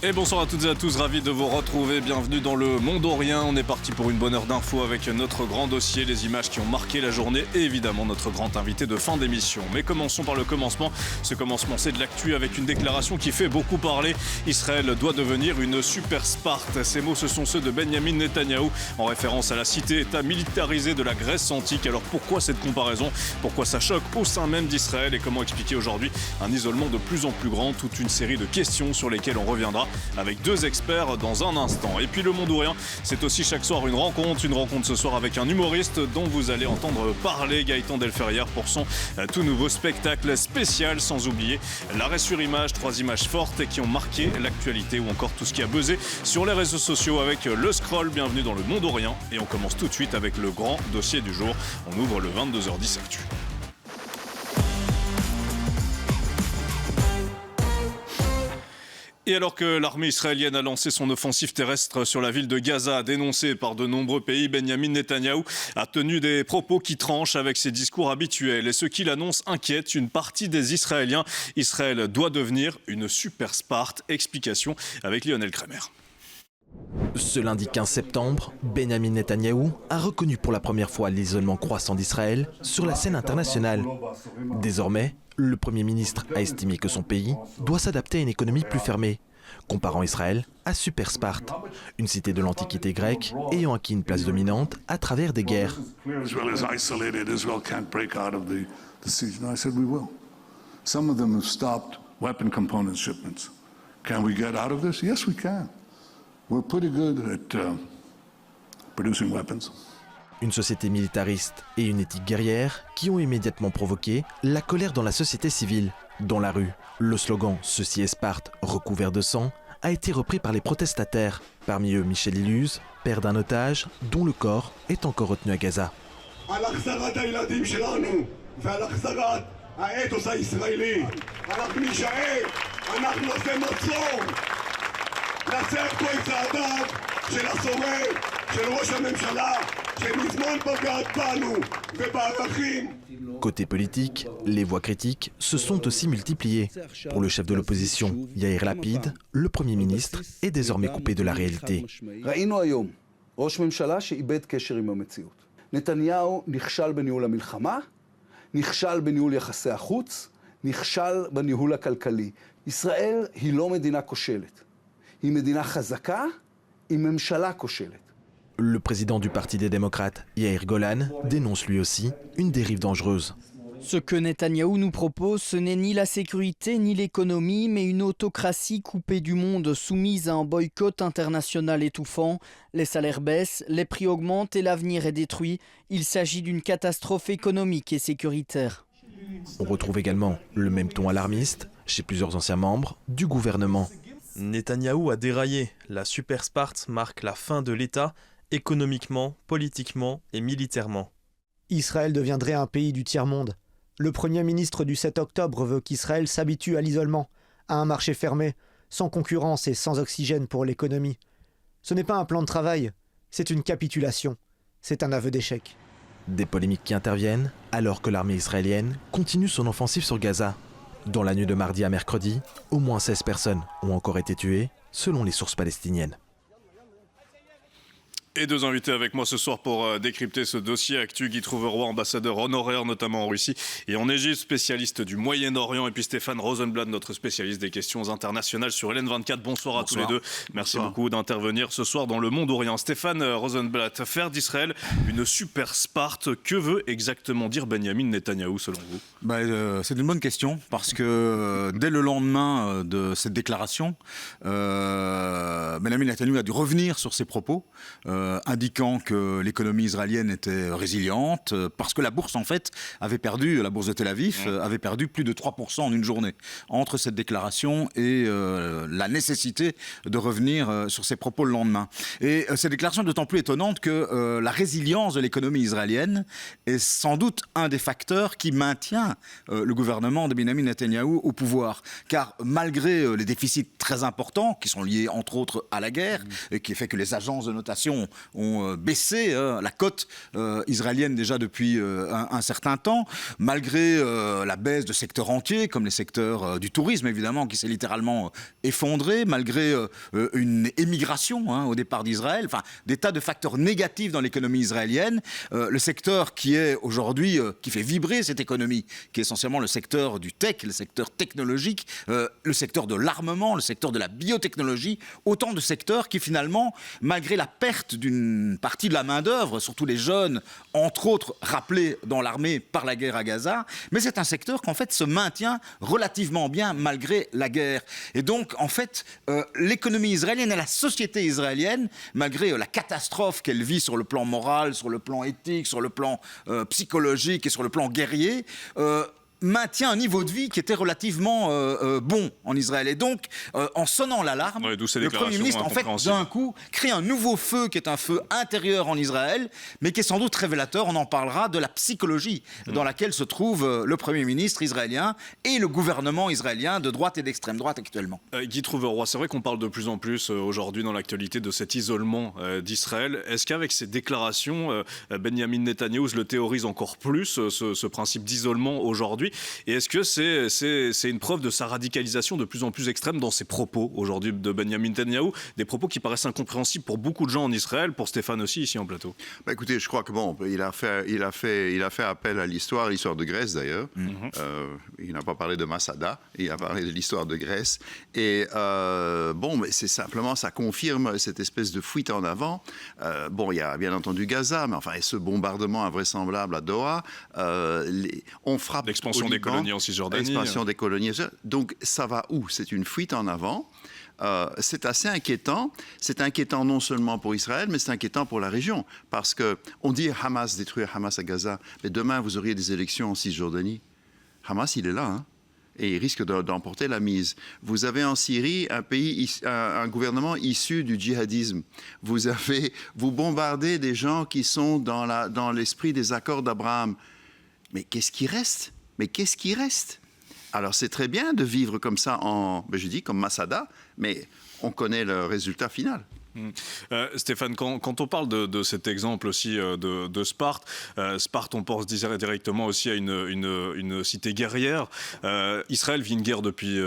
Et bonsoir à toutes et à tous, ravi de vous retrouver, bienvenue dans le Monde Orient. On est parti pour une bonne heure d'infos avec notre grand dossier, les images qui ont marqué la journée et évidemment notre grand invité de fin d'émission. Mais commençons par le commencement. Ce commencement, c'est de l'actu avec une déclaration qui fait beaucoup parler. Israël doit devenir une super Sparte. Ces mots, ce sont ceux de Benjamin Netanyahou en référence à la cité-État militarisée de la Grèce antique. Alors pourquoi cette comparaison? Pourquoi ça choque au sein même d'Israël? Et comment expliquer aujourd'hui un isolement de plus en plus grand? Toute une série de questions sur lesquelles on reviendra avec deux experts dans un instant. Et puis le Monde Orient, c'est aussi chaque soir une rencontre ce soir avec un humoriste dont vous allez entendre parler, Gaëtan Delferrière, pour son tout nouveau spectacle spécial, sans oublier l'arrêt sur image, 3 images fortes qui ont marqué l'actualité ou encore tout ce qui a buzzé sur les réseaux sociaux avec le scroll. Bienvenue dans le Monde Orient et on commence tout de suite avec le grand dossier du jour. On ouvre le 22h10 Actu. Et alors que l'armée israélienne a lancé son offensive terrestre sur la ville de Gaza, dénoncée par de nombreux pays, Benjamin Netanyahou a tenu des propos qui tranchent avec ses discours habituels. Et ce qu'il annonce inquiète une partie des Israéliens. Israël doit devenir une super Sparte. Explication avec Lionel Kremer. Ce lundi 15 septembre, Benjamin Netanyahou a reconnu pour la première fois l'isolement croissant d'Israël sur la scène internationale. Désormais, le Premier ministre a estimé que son pays doit s'adapter à une économie plus fermée, comparant Israël à Super Sparte, une cité de l'Antiquité grecque ayant acquis une place dominante à travers des guerres. Israel is isolated. Israel can't break out of the siege. And I said we will. Some of them have stopped weapon component shipments. Can we get out of this? Yes, we can. We're pretty good at producing weapons. Une société militariste et une éthique guerrière qui ont immédiatement provoqué la colère dans la société civile. Dans la rue, le slogan « Ceci est Sparte, recouvert de sang » a été repris par les protestataires. Parmi eux, Michel Iluz, père d'un otage dont le corps est encore retenu à Gaza. Côté politique, les voix critiques se sont aussi multipliées. Pour le chef de l'opposition, Yair Lapid, le Premier ministre est désormais coupé de la réalité. נתניהו נכשל בניהול המלחמה, נכשל בניהול יחסי החוץ, נכשל בניהול הכלכלי. ישראל היא לא מדינה כושלת. היא מדינה חזקה עם ממשלה כושלת. Le président du Parti des démocrates, Yair Golan, dénonce lui aussi une dérive dangereuse. Ce que Netanyahou nous propose, ce n'est ni la sécurité ni l'économie, mais une autocratie coupée du monde, soumise à un boycott international étouffant. Les salaires baissent, les prix augmentent et l'avenir est détruit. Il s'agit d'une catastrophe économique et sécuritaire. On retrouve également le même ton alarmiste chez plusieurs anciens membres du gouvernement. Netanyahou a déraillé. La super Sparte marque la fin de l'État, économiquement, politiquement et militairement. Israël deviendrait un pays du tiers-monde. Le Premier ministre du 7 octobre veut qu'Israël s'habitue à l'isolement, à un marché fermé, sans concurrence et sans oxygène pour l'économie. Ce n'est pas un plan de travail, c'est une capitulation. C'est un aveu d'échec. Des polémiques qui interviennent alors que l'armée israélienne continue son offensive sur Gaza. Dans la nuit de mardi à mercredi, au moins 16 personnes ont encore été tuées, selon les sources palestiniennes. Et deux invités avec moi ce soir pour décrypter ce dossier actu. Guy Trouveroy, ambassadeur honoraire notamment en Russie et en Égypte, spécialiste du Moyen-Orient. Et puis Stéphane Rosenblatt, notre spécialiste des questions internationales sur LN24. Bonsoir à tous les deux. Merci beaucoup d'intervenir ce soir dans le Monde Orient. Stéphane Rosenblatt, faire d'Israël une super Sparte, que veut exactement dire Benjamin Netanyahou selon vous? C'est une bonne question parce que dès le lendemain de cette déclaration, Benjamin Netanyahou a dû revenir sur ses propos. Indiquant que l'économie israélienne était résiliente, parce que la bourse, en fait, la bourse de Tel Aviv, avait perdu plus de 3% en une journée. Entre cette déclaration et la nécessité de revenir sur ses propos le lendemain. Et cette déclaration est d'autant plus étonnante que la résilience de l'économie israélienne est sans doute un des facteurs qui maintient le gouvernement de Benjamin Netanyahou au pouvoir. Car malgré les déficits très importants, qui sont liés entre autres à la guerre, et qui fait que les agences de notation ont baissé la cote israélienne déjà depuis un certain temps, malgré la baisse de secteurs entiers, comme les secteurs du tourisme évidemment, qui s'est littéralement effondré, malgré une émigration au départ d'Israël, enfin des tas de facteurs négatifs dans l'économie israélienne. Le secteur qui est aujourd'hui, qui fait vibrer cette économie, qui est essentiellement le secteur du tech, le secteur technologique, le secteur de l'armement, le secteur de la biotechnologie, autant de secteurs qui finalement, malgré la perte d'une partie de la main-d'œuvre, surtout les jeunes, entre autres rappelés dans l'armée par la guerre à Gaza, mais c'est un secteur qu'en fait se maintient relativement bien malgré la guerre. Et donc, en fait, l'économie israélienne et la société israélienne, malgré la catastrophe qu'elle vit sur le plan moral, sur le plan éthique, sur le plan psychologique et sur le plan guerrier, maintient un niveau de vie qui était relativement bon en Israël. Et donc, en sonnant l'alarme, le Premier ministre, en fait, d'un coup, crée un nouveau feu qui est un feu intérieur en Israël, mais qui est sans doute révélateur, on en parlera, de la psychologie dans laquelle se trouve le Premier ministre israélien et le gouvernement israélien de droite et d'extrême droite actuellement. Guy Trouveroy, c'est vrai qu'on parle de plus en plus aujourd'hui dans l'actualité de cet isolement d'Israël. Est-ce qu'avec ces déclarations, Benjamin Netanyahou le théorise encore plus, ce principe d'isolement aujourd'hui? Et est-ce que c'est une preuve de sa radicalisation de plus en plus extrême dans ses propos aujourd'hui de Benjamin Netanyahou, des propos qui paraissent incompréhensibles pour beaucoup de gens en Israël, pour Stéphane aussi ici en plateau? Écoutez, je crois que il a fait appel à l'histoire de Grèce d'ailleurs. Il n'a pas parlé de Masada, il a parlé de l'histoire de Grèce. Et mais c'est simplement, ça confirme cette espèce de fuite en avant. Il y a bien entendu Gaza, mais enfin, et ce bombardement invraisemblable à Doha, on frappe. L'expansion des colonies en Cisjordanie. L'expansion des colonies. Donc ça va où? C'est une fuite en avant. C'est assez inquiétant. C'est inquiétant non seulement pour Israël, mais c'est inquiétant pour la région. Parce qu'on dit Hamas, détruire Hamas à Gaza. Mais demain, vous auriez des élections en Cisjordanie. Hamas, il est là, et il risque d'emporter la mise. Vous avez en Syrie un gouvernement issu du djihadisme. Vous bombardez des gens qui sont dans l'esprit des accords d'Abraham. Mais qu'est-ce qui reste? Alors c'est très bien de vivre comme ça comme Masada, mais on connaît le résultat final. Stéphane, quand on parle de cet exemple aussi de Sparte, on pense directement aussi à une cité guerrière. Israël vit une guerre depuis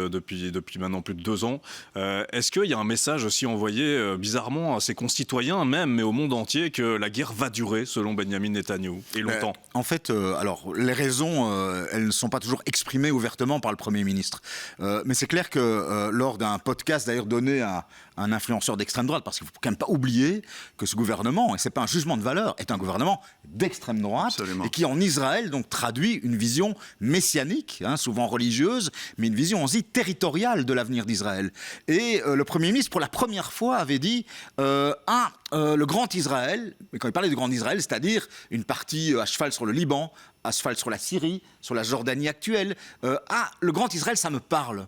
maintenant plus de 2 ans. Est-ce qu'il y a un message aussi envoyé bizarrement à ses concitoyens même, mais au monde entier, que la guerre va durer selon Benjamin Netanyahou et longtemps? En fait, les raisons, elles ne sont pas toujours exprimées ouvertement par le Premier ministre. Mais c'est clair que lors d'un podcast d'ailleurs donné à un influenceur d'extrême droite, parce qu'il ne faut quand même pas oublier que ce gouvernement, et ce n'est pas un jugement de valeur, est un gouvernement d'extrême droite. Absolument. Et qui en Israël donc traduit une vision messianique, souvent religieuse, mais une vision aussi territoriale de l'avenir d'Israël. Et le Premier ministre, pour la première fois, avait dit le Grand Israël, et quand il parlait du Grand Israël, c'est-à-dire une partie à cheval sur le Liban, à cheval sur la Syrie, sur la Jordanie actuelle, le Grand Israël, ça me parle.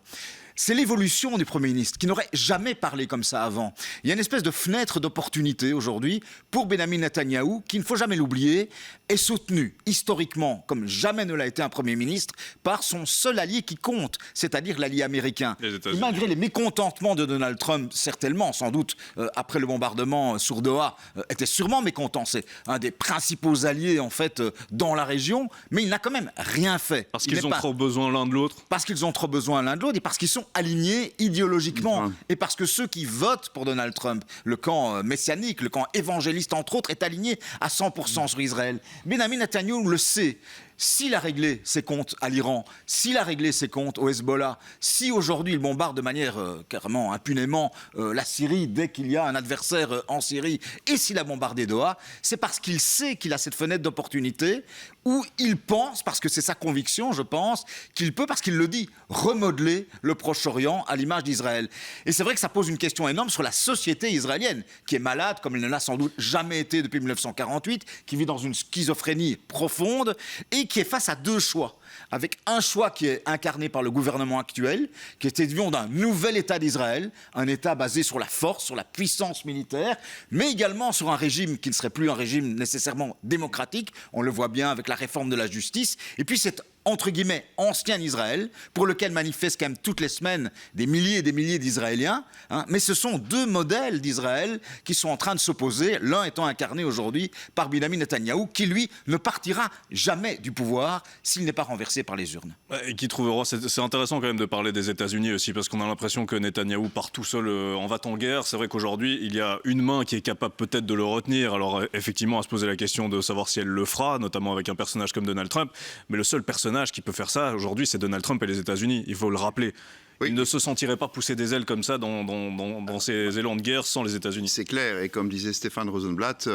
C'est l'évolution du Premier ministre, qui n'aurait jamais parlé comme ça avant. Il y a une espèce de fenêtre d'opportunité aujourd'hui pour Benjamin Netanyahou, qui, il ne faut jamais l'oublier, est soutenu historiquement, comme jamais ne l'a été un Premier ministre, par son seul allié qui compte, c'est-à-dire l'allié américain. Et malgré les mécontentements de Donald Trump, certainement, sans doute, après le bombardement sur Doha, était sûrement mécontent. C'est un des principaux alliés, en fait, dans la région, mais il n'a quand même rien fait. Parce qu'ils ont trop besoin l'un de l'autre. Parce qu'ils ont trop besoin l'un de l'autre et parce qu'ils sont alignés idéologiquement. Et parce que ceux qui votent pour Donald Trump, le camp messianique, le camp évangéliste entre autres, est aligné à 100% sur Israël. Benjamin Netanyahou le sait. S'il a réglé ses comptes à l'Iran, s'il a réglé ses comptes au Hezbollah, si aujourd'hui il bombarde de manière carrément impunément la Syrie dès qu'il y a un adversaire en Syrie, et s'il a bombardé Doha, c'est parce qu'il sait qu'il a cette fenêtre d'opportunité où il pense, parce que c'est sa conviction, je pense, qu'il peut, parce qu'il le dit, remodeler le Proche-Orient à l'image d'Israël. Et c'est vrai que ça pose une question énorme sur la société israélienne, qui est malade, comme elle ne l'a sans doute jamais été depuis 1948, qui vit dans une schizophrénie profonde, et qui est face à 2 choix. Avec un choix qui est incarné par le gouvernement actuel, qui est vision d'un nouvel État d'Israël, un État basé sur la force, sur la puissance militaire, mais également sur un régime qui ne serait plus un régime nécessairement démocratique, on le voit bien avec la réforme de la justice, et puis cette entre guillemets, ancien Israël, pour lequel manifestent quand même toutes les semaines des milliers et des milliers d'Israéliens. Mais ce sont deux modèles d'Israël qui sont en train de s'opposer, l'un étant incarné aujourd'hui par Benjamin Netanyahou, qui lui ne partira jamais du pouvoir s'il n'est pas renversé par les urnes. Et qui trouvera, c'est intéressant quand même de parler des États-Unis aussi, parce qu'on a l'impression que Netanyahou part tout seul en va-t-en guerre. C'est vrai qu'aujourd'hui, il y a une main qui est capable peut-être de le retenir. Alors effectivement, à se poser la question de savoir si elle le fera, notamment avec un personnage comme Donald Trump. Mais le seul personnage qui peut faire ça aujourd'hui, c'est Donald Trump et les États-Unis. Il faut le rappeler. Oui. Il ne se sentirait pas pousser des ailes comme ça dans ces élans de guerre sans les États-Unis. C'est clair, et comme disait Stéphane Rosenblatt,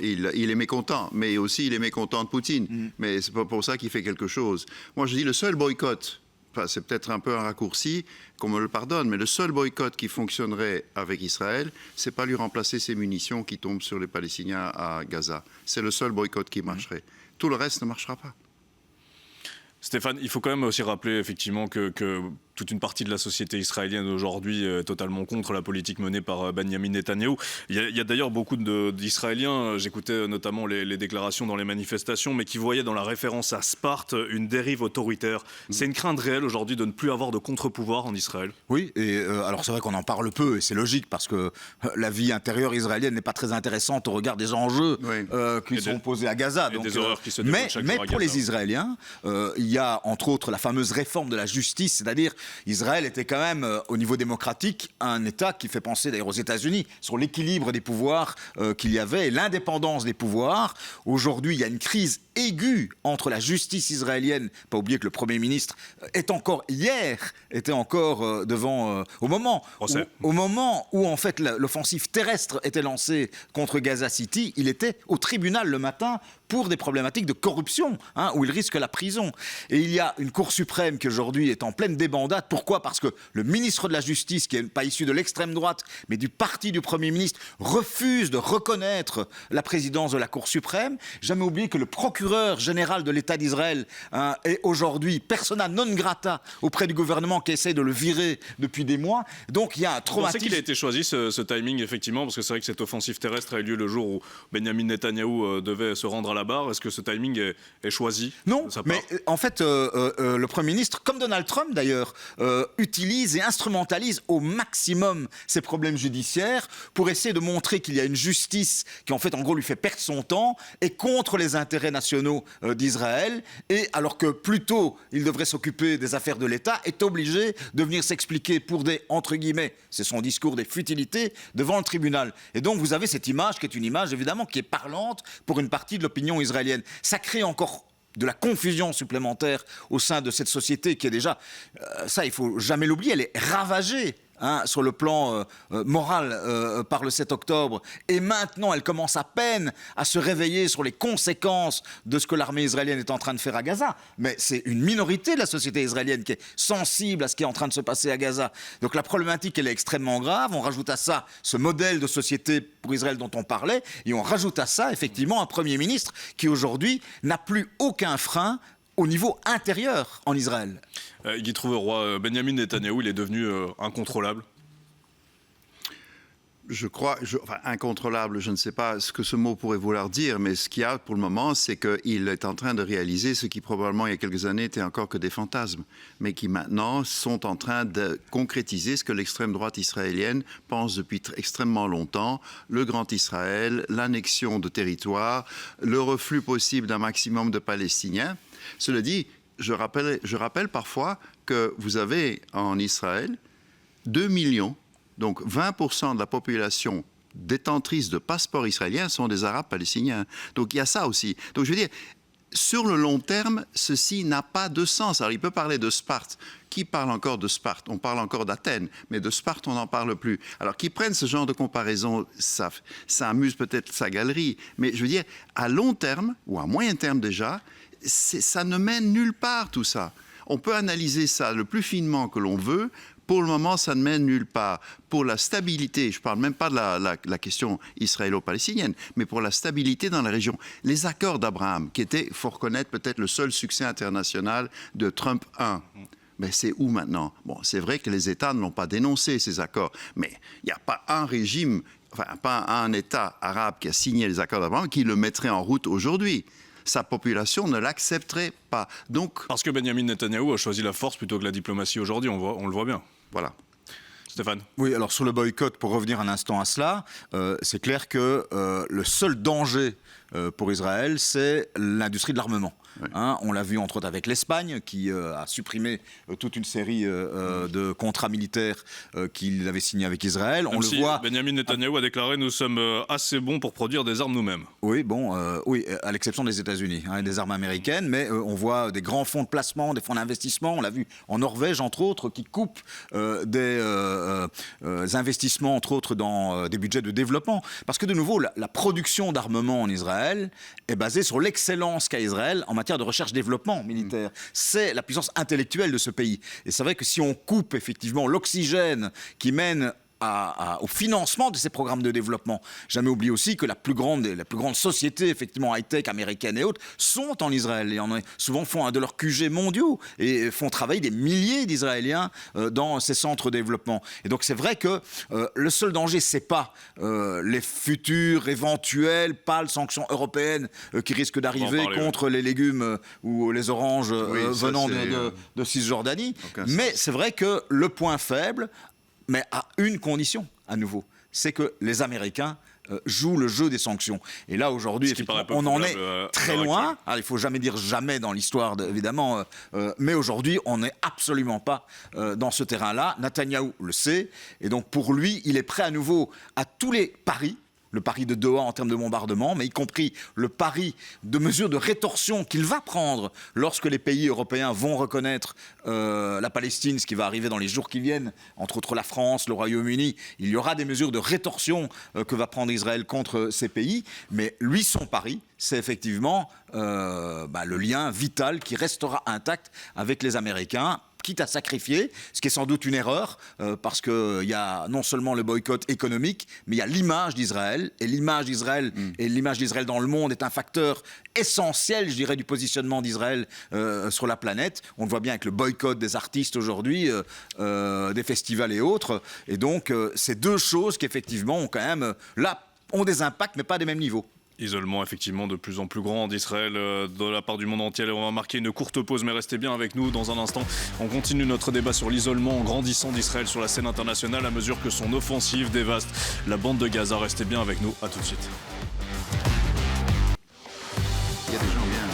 il est mécontent, mais aussi il est mécontent de Poutine. Mais c'est pas pour ça qu'il fait quelque chose. Moi, je dis le seul boycott, enfin, c'est peut-être un peu un raccourci, qu'on me le pardonne, mais le seul boycott qui fonctionnerait avec Israël, c'est pas lui remplacer ces munitions qui tombent sur les Palestiniens à Gaza. C'est le seul boycott qui marcherait. Tout le reste ne marchera pas. Stéphane, il faut quand même aussi rappeler effectivement que toute une partie de la société israélienne aujourd'hui est totalement contre la politique menée par Benjamin Netanyahou. Il y a d'ailleurs beaucoup d'Israéliens, j'écoutais notamment les déclarations dans les manifestations, mais qui voyaient dans la référence à Sparte une dérive autoritaire. C'est une crainte réelle aujourd'hui de ne plus avoir de contre-pouvoir en Israël. Oui, et alors c'est vrai qu'on en parle peu, et c'est logique, parce que la vie intérieure israélienne n'est pas très intéressante au regard des enjeux qui sont posés à Gaza. Donc, des horreurs qui se déroulent chaque mais jour à pour Gaza. les Israéliens, il y a entre autres la fameuse réforme de la justice, c'est-à-dire Israël était quand même, au niveau démocratique, un État qui fait penser d'ailleurs aux États-Unis sur l'équilibre des pouvoirs qu'il y avait et l'indépendance des pouvoirs. Aujourd'hui, il y a une crise aiguë entre la justice israélienne. Pas oublier que le Premier ministre était encore devant au moment où en fait l'offensive terrestre était lancée contre Gaza City, il était au tribunal le matin pour des problématiques de corruption, où il risque la prison. Et il y a une Cour suprême qui aujourd'hui est en pleine débandade. Pourquoi ? Parce que le ministre de la Justice, qui n'est pas issu de l'extrême droite, mais du parti du Premier ministre, refuse de reconnaître la présidence de la Cour suprême. Jamais oublier que le procureur général de l'État d'Israël est aujourd'hui persona non grata auprès du gouvernement qui essaie de le virer depuis des mois. Donc il y a un traumatisme. Vous pensez qu'il a été choisi ce timing, effectivement, parce que c'est vrai que cette offensive terrestre a eu lieu le jour où Benjamin Netanyahou devait se rendre à la barre. Est-ce que ce timing est choisi ? Non, mais en fait, le Premier ministre, comme Donald Trump d'ailleurs, utilise et instrumentalise au maximum ses problèmes judiciaires pour essayer de montrer qu'il y a une justice qui en fait en gros lui fait perdre son temps et contre les intérêts nationaux d'Israël, et alors que plutôt il devrait s'occuper des affaires de l'État, est obligé de venir s'expliquer pour des, entre guillemets, c'est son discours, des futilités devant le tribunal. Et donc vous avez cette image qui est une image évidemment qui est parlante pour une partie de l'opinion israélienne. Ça crée encore de la confusion supplémentaire au sein de cette société qui est déjà, ça il faut jamais l'oublier, elle est ravagée sur le plan moral par le 7 octobre. Et maintenant, elle commence à peine à se réveiller sur les conséquences de ce que l'armée israélienne est en train de faire à Gaza. Mais c'est une minorité de la société israélienne qui est sensible à ce qui est en train de se passer à Gaza. Donc la problématique, elle est extrêmement grave. On rajoute à ça ce modèle de société pour Israël dont on parlait. Et on rajoute à ça, effectivement, un Premier ministre qui, aujourd'hui, n'a plus aucun frein au niveau intérieur en Israël. Guy Trouveroy, Benjamin Netanyahou, il est devenu incontrôlable. Je crois, incontrôlable, je ne sais pas ce que ce mot pourrait vouloir dire, mais ce qu'il y a pour le moment, c'est qu'il est en train de réaliser ce qui probablement il y a quelques années était encore que des fantasmes, mais qui maintenant sont en train de concrétiser ce que l'extrême droite israélienne pense depuis extrêmement longtemps, le Grand Israël, l'annexion de territoires, le reflux possible d'un maximum de Palestiniens. Cela dit, je rappelle parfois que vous avez en Israël 2 millions, donc 20% de la population détentrice de passeports israéliens sont des Arabes palestiniens. Donc il y a ça aussi. Donc je veux dire, sur le long terme, ceci n'a pas de sens. Alors il peut parler de Sparte. Qui parle encore de Sparte ? On parle encore d'Athènes, mais de Sparte, on n'en parle plus. Alors qu'ils prennent ce genre de comparaison, ça amuse peut-être sa galerie, mais je veux dire, à long terme, ou à moyen terme déjà, ça ne mène nulle part tout ça. On peut analyser ça le plus finement que l'on veut. Pour le moment, ça ne mène nulle part. Pour la stabilité, je ne parle même pas de la question israélo-palestinienne, mais pour la stabilité dans la région. Les accords d'Abraham, qui étaient, il faut reconnaître, peut-être le seul succès international de Trump 1. Mais c'est où maintenant ? Bon, c'est vrai que les États ne l'ont pas dénoncé, ces accords, mais il n'y a pas un régime, enfin pas un État arabe qui a signé les accords d'Abraham qui le mettrait en route aujourd'hui. Sa population ne l'accepterait pas. Donc, Parce que Benjamin Netanyahou a choisi la force plutôt que la diplomatie aujourd'hui, on le voit bien. voilà. Stéphane. Oui, alors sur le boycott, pour revenir un instant à cela, c'est clair que le seul danger pour Israël, c'est l'industrie de l'armement. Oui. Hein, on l'a vu entre autres avec l'Espagne qui a supprimé toute une série de contrats militaires qu'il avait signés avec Israël. Même On si le voit. Benjamin Netanyahou a déclaré nous sommes assez bons pour produire des armes nous-mêmes. Oui, bon, oui, à l'exception des États-Unis, hein, et des armes américaines, mais on voit des grands fonds de placement, des fonds d'investissement. On l'a vu en Norvège, entre autres, qui coupent des investissements, entre autres, dans des budgets de développement. Parce que de nouveau, la production d'armement en Israël est basée sur l'excellence qu'a Israël en matière de recherche-développement militaire. C'est la puissance intellectuelle de ce pays. Et c'est vrai que si on coupe effectivement l'oxygène qui mène au financement de ces programmes de développement. Jamais oublier aussi que la plus grande société, effectivement, high-tech américaine et autres, sont en Israël. Et souvent font un de leurs QG mondiaux et font travailler des milliers d'Israéliens dans ces centres de développement. Et donc c'est vrai que le seul danger, c'est pas les futures, éventuelles, pâles sanctions européennes qui risquent d'arriver contre les légumes ou les oranges venant de Cisjordanie. Mais c'est vrai que le point faible, mais à une condition, à nouveau, c'est que les Américains jouent le jeu des sanctions. Et là, aujourd'hui, on en est très loin. Alors, il ne faut jamais dire jamais dans l'histoire, évidemment, mais aujourd'hui, on n'est absolument pas dans ce terrain-là. Netanyahou le sait, et donc pour lui, il est prêt à nouveau à tous les paris. Le pari de Doha en termes de bombardement, mais y compris le pari de mesures de rétorsion qu'il va prendre lorsque les pays européens vont reconnaître la Palestine, ce qui va arriver dans les jours qui viennent, entre autres la France, le Royaume-Uni. Il y aura des mesures de rétorsion que va prendre Israël contre ces pays, mais lui, son pari, c'est effectivement le lien vital qui restera intact avec les Américains, quitte à sacrifier, ce qui est sans doute une erreur, parce qu'il y a non seulement le boycott économique, mais il y a l'image d'Israël, et l'image d'Israël et l'image d'Israël dans le monde est un facteur essentiel, je dirais, du positionnement d'Israël sur la planète. On le voit bien avec le boycott des artistes aujourd'hui, des festivals et autres. Et donc, c'est deux choses qui, effectivement, ont quand même, là, ont des impacts, mais pas des mêmes niveaux. Isolement effectivement de plus en plus grand d'Israël de la part du monde entier. On va marquer une courte pause, mais restez bien avec nous dans un instant. On continue notre débat sur l'isolement grandissant d'Israël sur la scène internationale à mesure que son offensive dévaste la bande de Gaza. Restez bien avec nous, à tout de suite. Il y a des gens bien.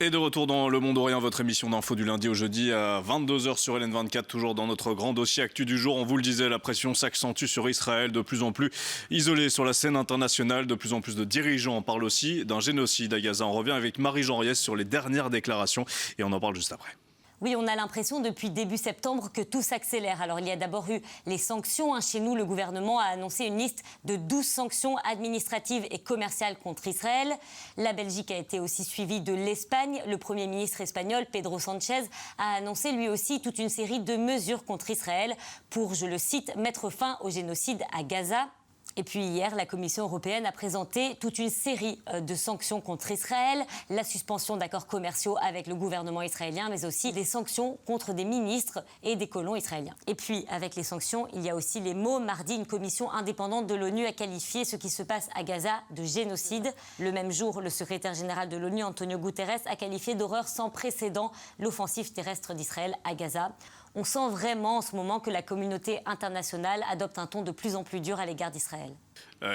Et de retour dans Le Monde Orient, votre émission d'info du lundi au jeudi à 22h sur LN24, toujours dans notre grand dossier actu du jour. On vous le disait, la pression s'accentue sur Israël, de plus en plus isolé sur la scène internationale. De plus en plus de dirigeants parlent aussi d'un génocide à Gaza. On revient avec Marie-Jean Riès sur les dernières déclarations et on en parle juste après. Oui, on a l'impression depuis début septembre que tout s'accélère. Alors, il y a d'abord eu les sanctions. Chez nous, le gouvernement a annoncé une liste de 12 sanctions administratives et commerciales contre Israël. La Belgique a été aussi suivie de l'Espagne. Le Premier ministre espagnol, Pedro Sánchez, a annoncé lui aussi toute une série de mesures contre Israël pour, je le cite, mettre fin au génocide à Gaza. Et puis hier, la Commission européenne a présenté toute une série de sanctions contre Israël, la suspension d'accords commerciaux avec le gouvernement israélien, mais aussi des sanctions contre des ministres et des colons israéliens. Et puis, avec les sanctions, il y a aussi les mots. Mardi, une commission indépendante de l'ONU a qualifié ce qui se passe à Gaza de génocide. Le même jour, le secrétaire général de l'ONU, Antonio Guterres, a qualifié d'horreur sans précédent l'offensive terrestre d'Israël à Gaza. On sent vraiment en ce moment que la communauté internationale adopte un ton de plus en plus dur à l'égard d'Israël.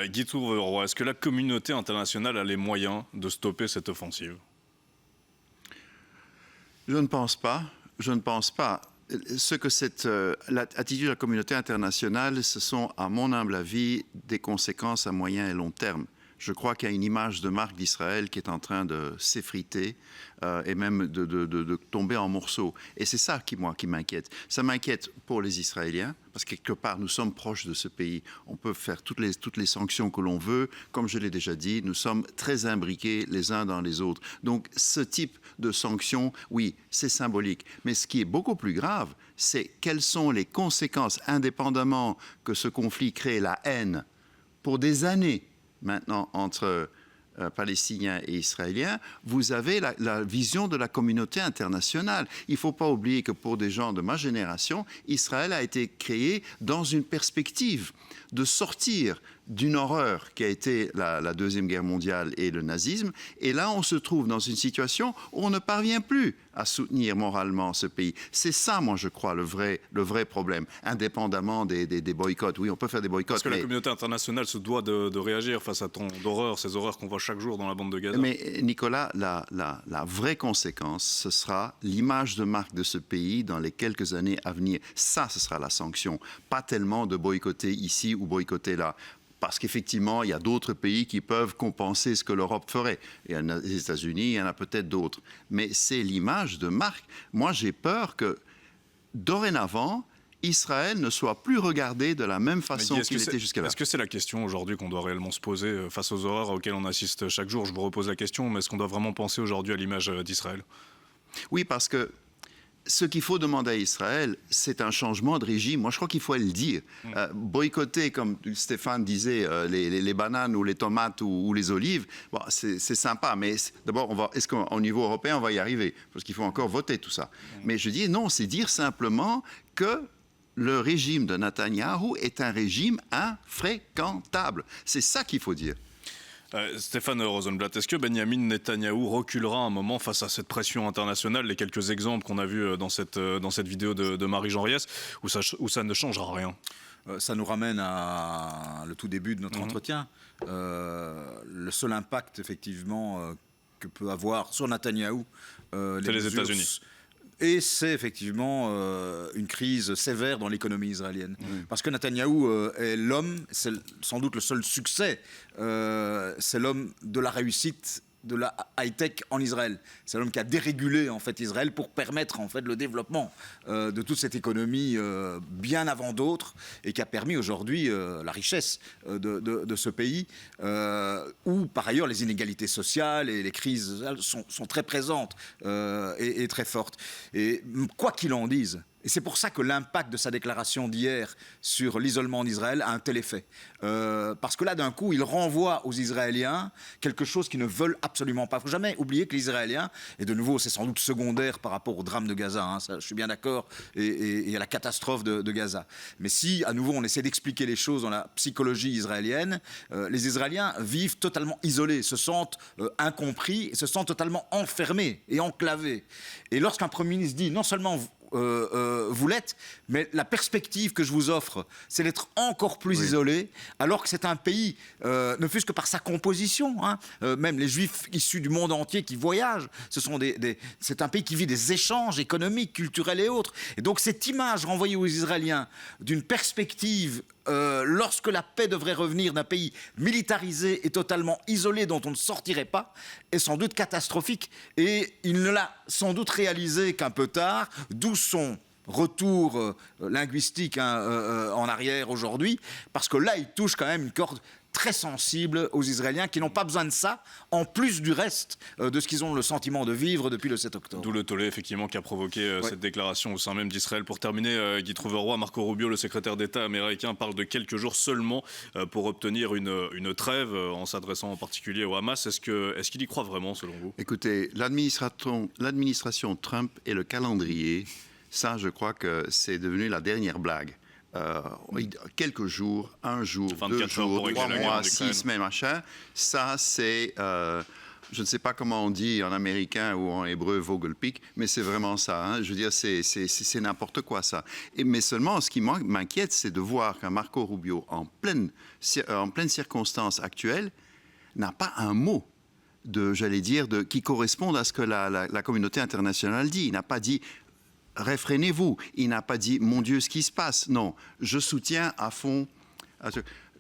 Guy Trouveroy, est-ce que la communauté internationale a les moyens de stopper cette offensive ? Je ne pense pas. Je ne pense pas. Ce que l'attitude de la communauté internationale, ce sont, à mon humble avis, des conséquences à moyen et long terme. Je crois qu'il y a une image de marque d'Israël qui est en train de s'effriter et même de tomber en morceaux. Et c'est ça qui m'inquiète. Ça m'inquiète pour les Israéliens, parce que quelque part, nous sommes proches de ce pays. On peut faire toutes les sanctions que l'on veut. Comme je l'ai déjà dit, nous sommes très imbriqués les uns dans les autres. Donc, ce type de sanctions, oui, c'est symbolique. Mais ce qui est beaucoup plus grave, c'est quelles sont les conséquences, indépendamment que ce conflit crée la haine pour des années maintenant entre palestiniens et israéliens, vous avez la vision de la communauté internationale. Il ne faut pas oublier que pour des gens de ma génération, Israël a été créé dans une perspective de sortir d'une horreur qui a été la Deuxième Guerre mondiale et le nazisme. Et là, on se trouve dans une situation où on ne parvient plus à soutenir moralement ce pays. C'est ça, moi, je crois, le vrai problème, indépendamment des boycotts. Oui, on peut faire des boycotts. Parce que la communauté internationale se doit de réagir face à tant d'horreurs, ces horreurs qu'on voit chaque jour dans la bande de Gaza. Mais Nicolas, la vraie conséquence, ce sera l'image de marque de ce pays dans les quelques années à venir. Ça, ce sera la sanction. Pas tellement de boycotter ici ou boycotter là. Parce qu'effectivement, il y a d'autres pays qui peuvent compenser ce que l'Europe ferait. Il y en a les États-Unis, il y en a peut-être d'autres. Mais c'est l'image de marque. Moi, j'ai peur que, dorénavant, Israël ne soit plus regardé de la même façon qu'il était jusqu'à là. Est-ce que c'est la question aujourd'hui qu'on doit réellement se poser face aux horreurs auxquelles on assiste chaque jour? Je vous repose la question, mais est-ce qu'on doit vraiment penser aujourd'hui à l'image d'Israël? Oui, parce que ce qu'il faut demander à Israël, c'est un changement de régime. Moi, je crois qu'il faut le dire. Boycotter, comme Stéphane disait, les bananes ou les tomates ou les olives, bon, c'est sympa. Mais d'abord, est-ce qu'au niveau européen, on va y arriver? Parce qu'il faut encore voter tout ça. Mais je dis non, c'est dire simplement que le régime de Netanyahou est un régime infréquentable. C'est ça qu'il faut dire. Stéphane Rosenblatt, est-ce que Benjamin Netanyahou reculera un moment face à cette pression internationale? Les quelques exemples qu'on a vus dans cette vidéo de Marie-Jean Riès, où ça ne changera rien. Ça nous ramène à le tout début de notre entretien. Le seul impact, effectivement, que peut avoir sur Netanyahou les États-Unis. Et c'est effectivement une crise sévère dans l'économie israélienne. Parce que Netanyahou est l'homme, c'est sans doute le seul succès, c'est l'homme de la réussite de la high-tech en Israël. C'est l'homme qui a dérégulé en fait Israël pour permettre en fait le développement de toute cette économie bien avant d'autres et qui a permis aujourd'hui la richesse de ce pays où par ailleurs les inégalités sociales et les crises sont très présentes et très fortes. Et quoi qu'il en dise, et c'est pour ça que l'impact de sa déclaration d'hier sur l'isolement en Israël a un tel effet. Parce que là, d'un coup, il renvoie aux Israéliens quelque chose qu'ils ne veulent absolument pas. Il ne faut jamais oublier que les Israéliens, et de nouveau, c'est sans doute secondaire par rapport au drame de Gaza, hein, ça, je suis bien d'accord, et à la catastrophe de Gaza. Mais si, à nouveau, on essaie d'expliquer les choses dans la psychologie israélienne, les Israéliens vivent totalement isolés, se sentent incompris, et se sentent totalement enfermés et enclavés. Et lorsqu'un Premier ministre dit, non seulement vous l'êtes, mais la perspective que je vous offre, c'est d'être encore plus isolé, alors que c'est un pays, ne fût-ce que par sa composition, hein, même les Juifs issus du monde entier qui voyagent, c'est un pays qui vit des échanges économiques, culturels et autres. Et donc cette image renvoyée aux Israéliens d'une perspective lorsque la paix devrait revenir d'un pays militarisé et totalement isolé dont on ne sortirait pas, est sans doute catastrophique. Et il ne l'a sans doute réalisé qu'un peu tard, d'où son retour linguistique en arrière aujourd'hui, parce que là, il touche quand même une corde très sensible aux Israéliens qui n'ont pas besoin de ça, en plus du reste de ce qu'ils ont le sentiment de vivre depuis le 7 octobre. D'où le tollé, effectivement, qui a provoqué cette déclaration au sein même d'Israël. Pour terminer, Guy Trouveroy, Marco Rubio, le secrétaire d'État américain, parle de quelques jours seulement pour obtenir une trêve, en s'adressant en particulier au Hamas. Est-ce qu'il y croit vraiment, selon vous? Écoutez, l'administration Trump et le calendrier, ça, je crois que c'est devenu la dernière blague. Quelques jours, un jour, 2 jours, 3 mois, 6 semaines, machin, ça c'est, je ne sais pas comment on dit en américain ou en hébreu, Vogelpick, mais c'est vraiment ça, hein. Je veux dire, c'est n'importe quoi ça. Mais seulement, ce qui m'inquiète, c'est de voir qu'un Marco Rubio, en pleine circonstance actuelle, n'a pas un mot qui corresponde à ce que la communauté internationale dit. Il n'a pas dit réfrénez-vous. Il n'a pas dit mon Dieu ce qui se passe. Non, je soutiens à fond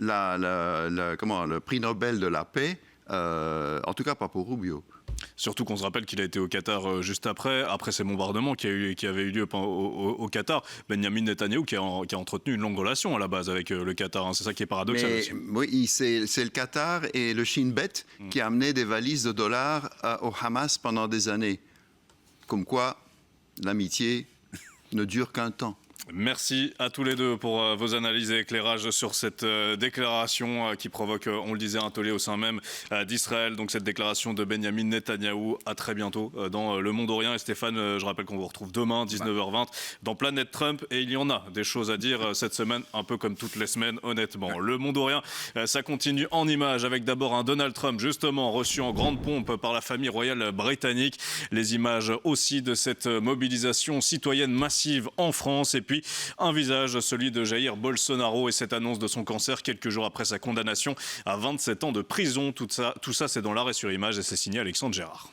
le prix Nobel de la paix, en tout cas pas pour Rubio. Surtout qu'on se rappelle qu'il a été au Qatar juste après ces bombardements qui avaient eu lieu au Qatar. Benjamin Netanyahou qui a entretenu une longue relation à la base avec le Qatar. Hein. C'est ça qui est paradoxal aussi. Oui, c'est le Qatar et le Shin Bet qui a amené des valises de dollars au Hamas pendant des années. Comme quoi, l'amitié ne dure qu'un temps. Merci à tous les deux pour vos analyses et éclairages sur cette déclaration qui provoque, on le disait, un tollé au sein même d'Israël. Donc cette déclaration de Benyamin Netanyahou. À très bientôt dans Le Monde Orient. Et Stéphane, je rappelle qu'on vous retrouve demain, 19h20, dans Planète Trump. Et il y en a des choses à dire cette semaine, un peu comme toutes les semaines, honnêtement. Le Monde Orient, ça continue en images avec d'abord un Donald Trump, justement, reçu en grande pompe par la famille royale britannique. Les images aussi de cette mobilisation citoyenne massive en France. Et puis un visage, celui de Jair Bolsonaro et cette annonce de son cancer quelques jours après sa condamnation à 27 ans de prison. Tout ça c'est dans l'arrêt sur image et c'est signé Alexandre Gérard.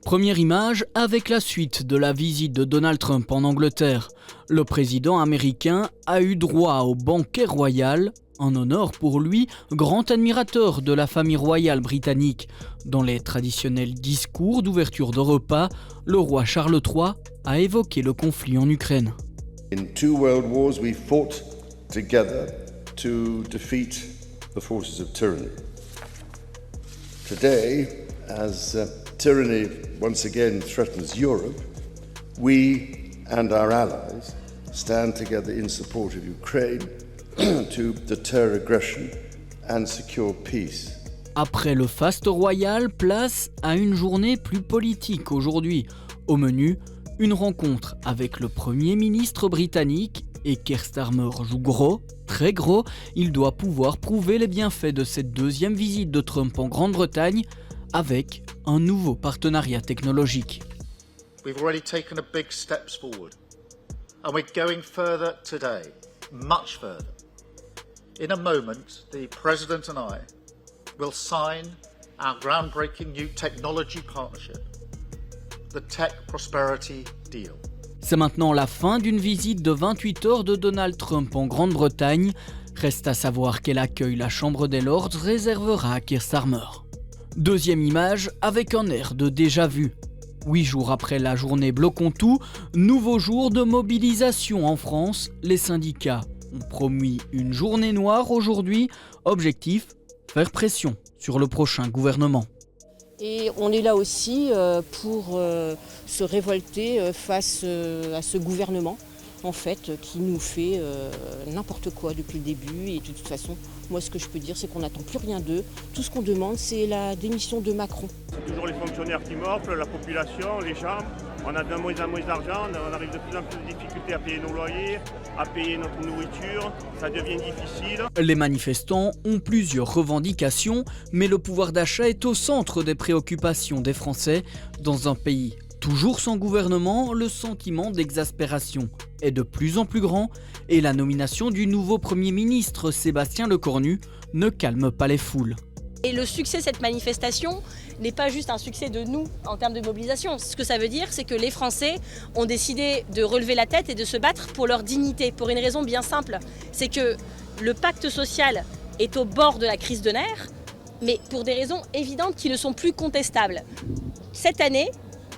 Première image avec la suite de la visite de Donald Trump en Angleterre. Le président américain a eu droit au banquet royal, un honneur pour lui, grand admirateur de la famille royale britannique. Dans les traditionnels discours d'ouverture de repas, le roi Charles III a évoqué le conflit en Ukraine. In 2 world wars we fought together to defeat the forces of tyranny. Today, as tyranny once again threatens Europe, we and our allies stand together in support of Ukraine to deter aggression and secure peace. Après le faste royal, place à une journée plus politique aujourd'hui. Au menu, une rencontre avec le Premier ministre britannique et Keir Starmer joue gros, très gros. Il doit pouvoir prouver les bienfaits de cette deuxième visite de Trump en Grande-Bretagne avec un nouveau partenariat technologique. We've already taken a big steps forward and we're going further today, much further. In a moment, the President and I will sign our groundbreaking new technology partnership, the Tech Prosperity Deal. C'est maintenant la fin d'une visite de 28 heures de Donald Trump en Grande-Bretagne. Reste à savoir quel accueil la Chambre des Lords réservera à Keir Starmer. Deuxième image avec un air de déjà-vu. 8 jours après la journée Bloquons tout, nouveau jour de mobilisation en France. Les syndicats ont promis une journée noire aujourd'hui. Objectif, faire pression sur le prochain gouvernement. Et on est là aussi pour se révolter face à ce gouvernement, en fait, qui nous fait n'importe quoi depuis le début. Et de toute façon, moi ce que je peux dire, c'est qu'on n'attend plus rien d'eux. Tout ce qu'on demande, c'est la démission de Macron. C'est toujours les fonctionnaires qui morflent, la population, les gens. On a de moins en moins d'argent, on arrive de plus en plus de difficultés à payer nos loyers, à payer notre nourriture, ça devient difficile. Les manifestants ont plusieurs revendications, mais le pouvoir d'achat est au centre des préoccupations des Français. Dans un pays toujours sans gouvernement, le sentiment d'exaspération est de plus en plus grand et la nomination du nouveau Premier ministre Sébastien Lecornu ne calme pas les foules. Et le succès de cette manifestation n'est pas juste un succès de nous en termes de mobilisation. Ce que ça veut dire, c'est que les Français ont décidé de relever la tête et de se battre pour leur dignité, pour une raison bien simple. C'est que le pacte social est au bord de la crise de nerfs, mais pour des raisons évidentes qui ne sont plus contestables. Cette année,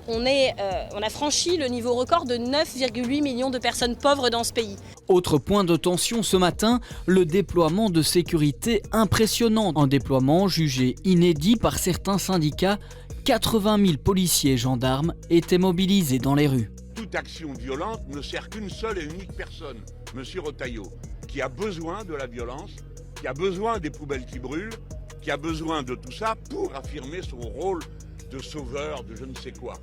on a franchi le niveau record de 9,8 millions de personnes pauvres dans ce pays. Autre point de tension ce matin, le déploiement de sécurité impressionnant. Un déploiement jugé inédit par certains syndicats. 80 000 policiers et gendarmes étaient mobilisés dans les rues. Toute action violente ne sert qu'une seule et unique personne, M. Retailleau, qui a besoin de la violence, qui a besoin des poubelles qui brûlent, qui a besoin de tout ça pour affirmer son rôle de sauveur de je ne sais quoi.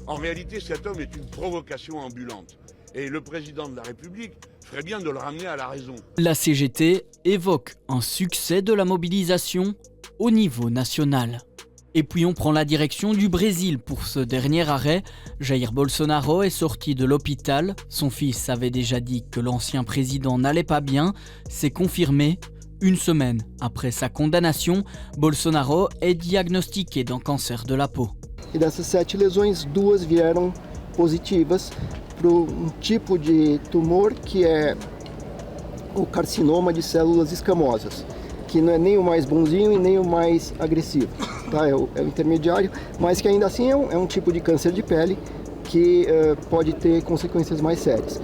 En réalité, cet homme est une provocation ambulante. Et le président de la République ferait bien de le ramener à la raison. La CGT évoque un succès de la mobilisation au niveau national. Et puis on prend la direction du Brésil pour ce dernier arrêt. Jair Bolsonaro est sorti de l'hôpital. Son fils avait déjà dit que l'ancien président n'allait pas bien. C'est confirmé. Une semaine après sa condamnation, Bolsonaro est diagnostiqué d'un cancer de la peau. E dessas 7 lesões, 2 vieram positivas para tipo de tumor que é o carcinoma de células escamosas, que não é nem o mais bonzinho e nem o mais agressivo, tá? É o intermediário, mas que ainda assim é tipo de câncer de pele que pode ter consequências mais sérias.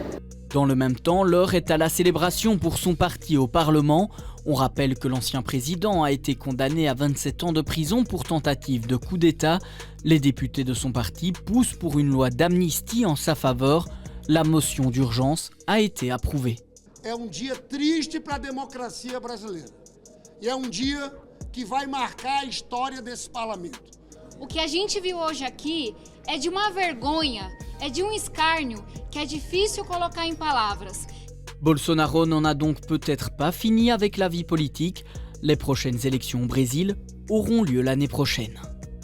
Dans le même temps, l'heure est à la célébration pour son parti au Parlement. On rappelle que l'ancien président a été condamné à 27 ans de prison pour tentative de coup d'État. Les députés de son parti poussent pour une loi d'amnistie en sa faveur. La motion d'urgence a été approuvée. É dia triste para a democracia brasileira. E é dia que vai marcar a história desse parlamento. O que a gente viu hoje aqui é de uma vergonha, é de escárnio que é difícil colocar em palavras. Bolsonaro n'en a donc peut-être pas fini avec la vie politique. Les prochaines élections au Brésil auront lieu l'année prochaine.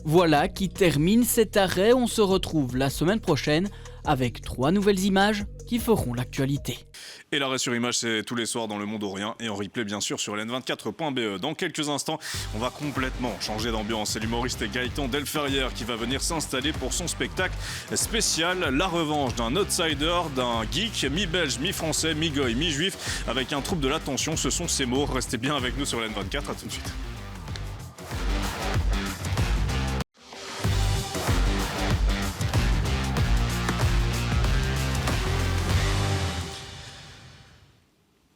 Voilà qui termine cet arrêt. On se retrouve la semaine prochaine avec 3 nouvelles images qui feront l'actualité. Et l'arrêt sur image, c'est tous les soirs dans Le Monde Orient et en replay bien sûr sur ln24.be. Dans quelques instants, on va complètement changer d'ambiance. C'est l'humoriste Gaëtan Delferrière qui va venir s'installer pour son spectacle spécial La Revanche d'un outsider, d'un geek, mi-belge, mi-français, mi-goy, mi-juif, avec un trouble de l'attention. Ce sont ses mots. Restez bien avec nous sur ln24. À tout de suite.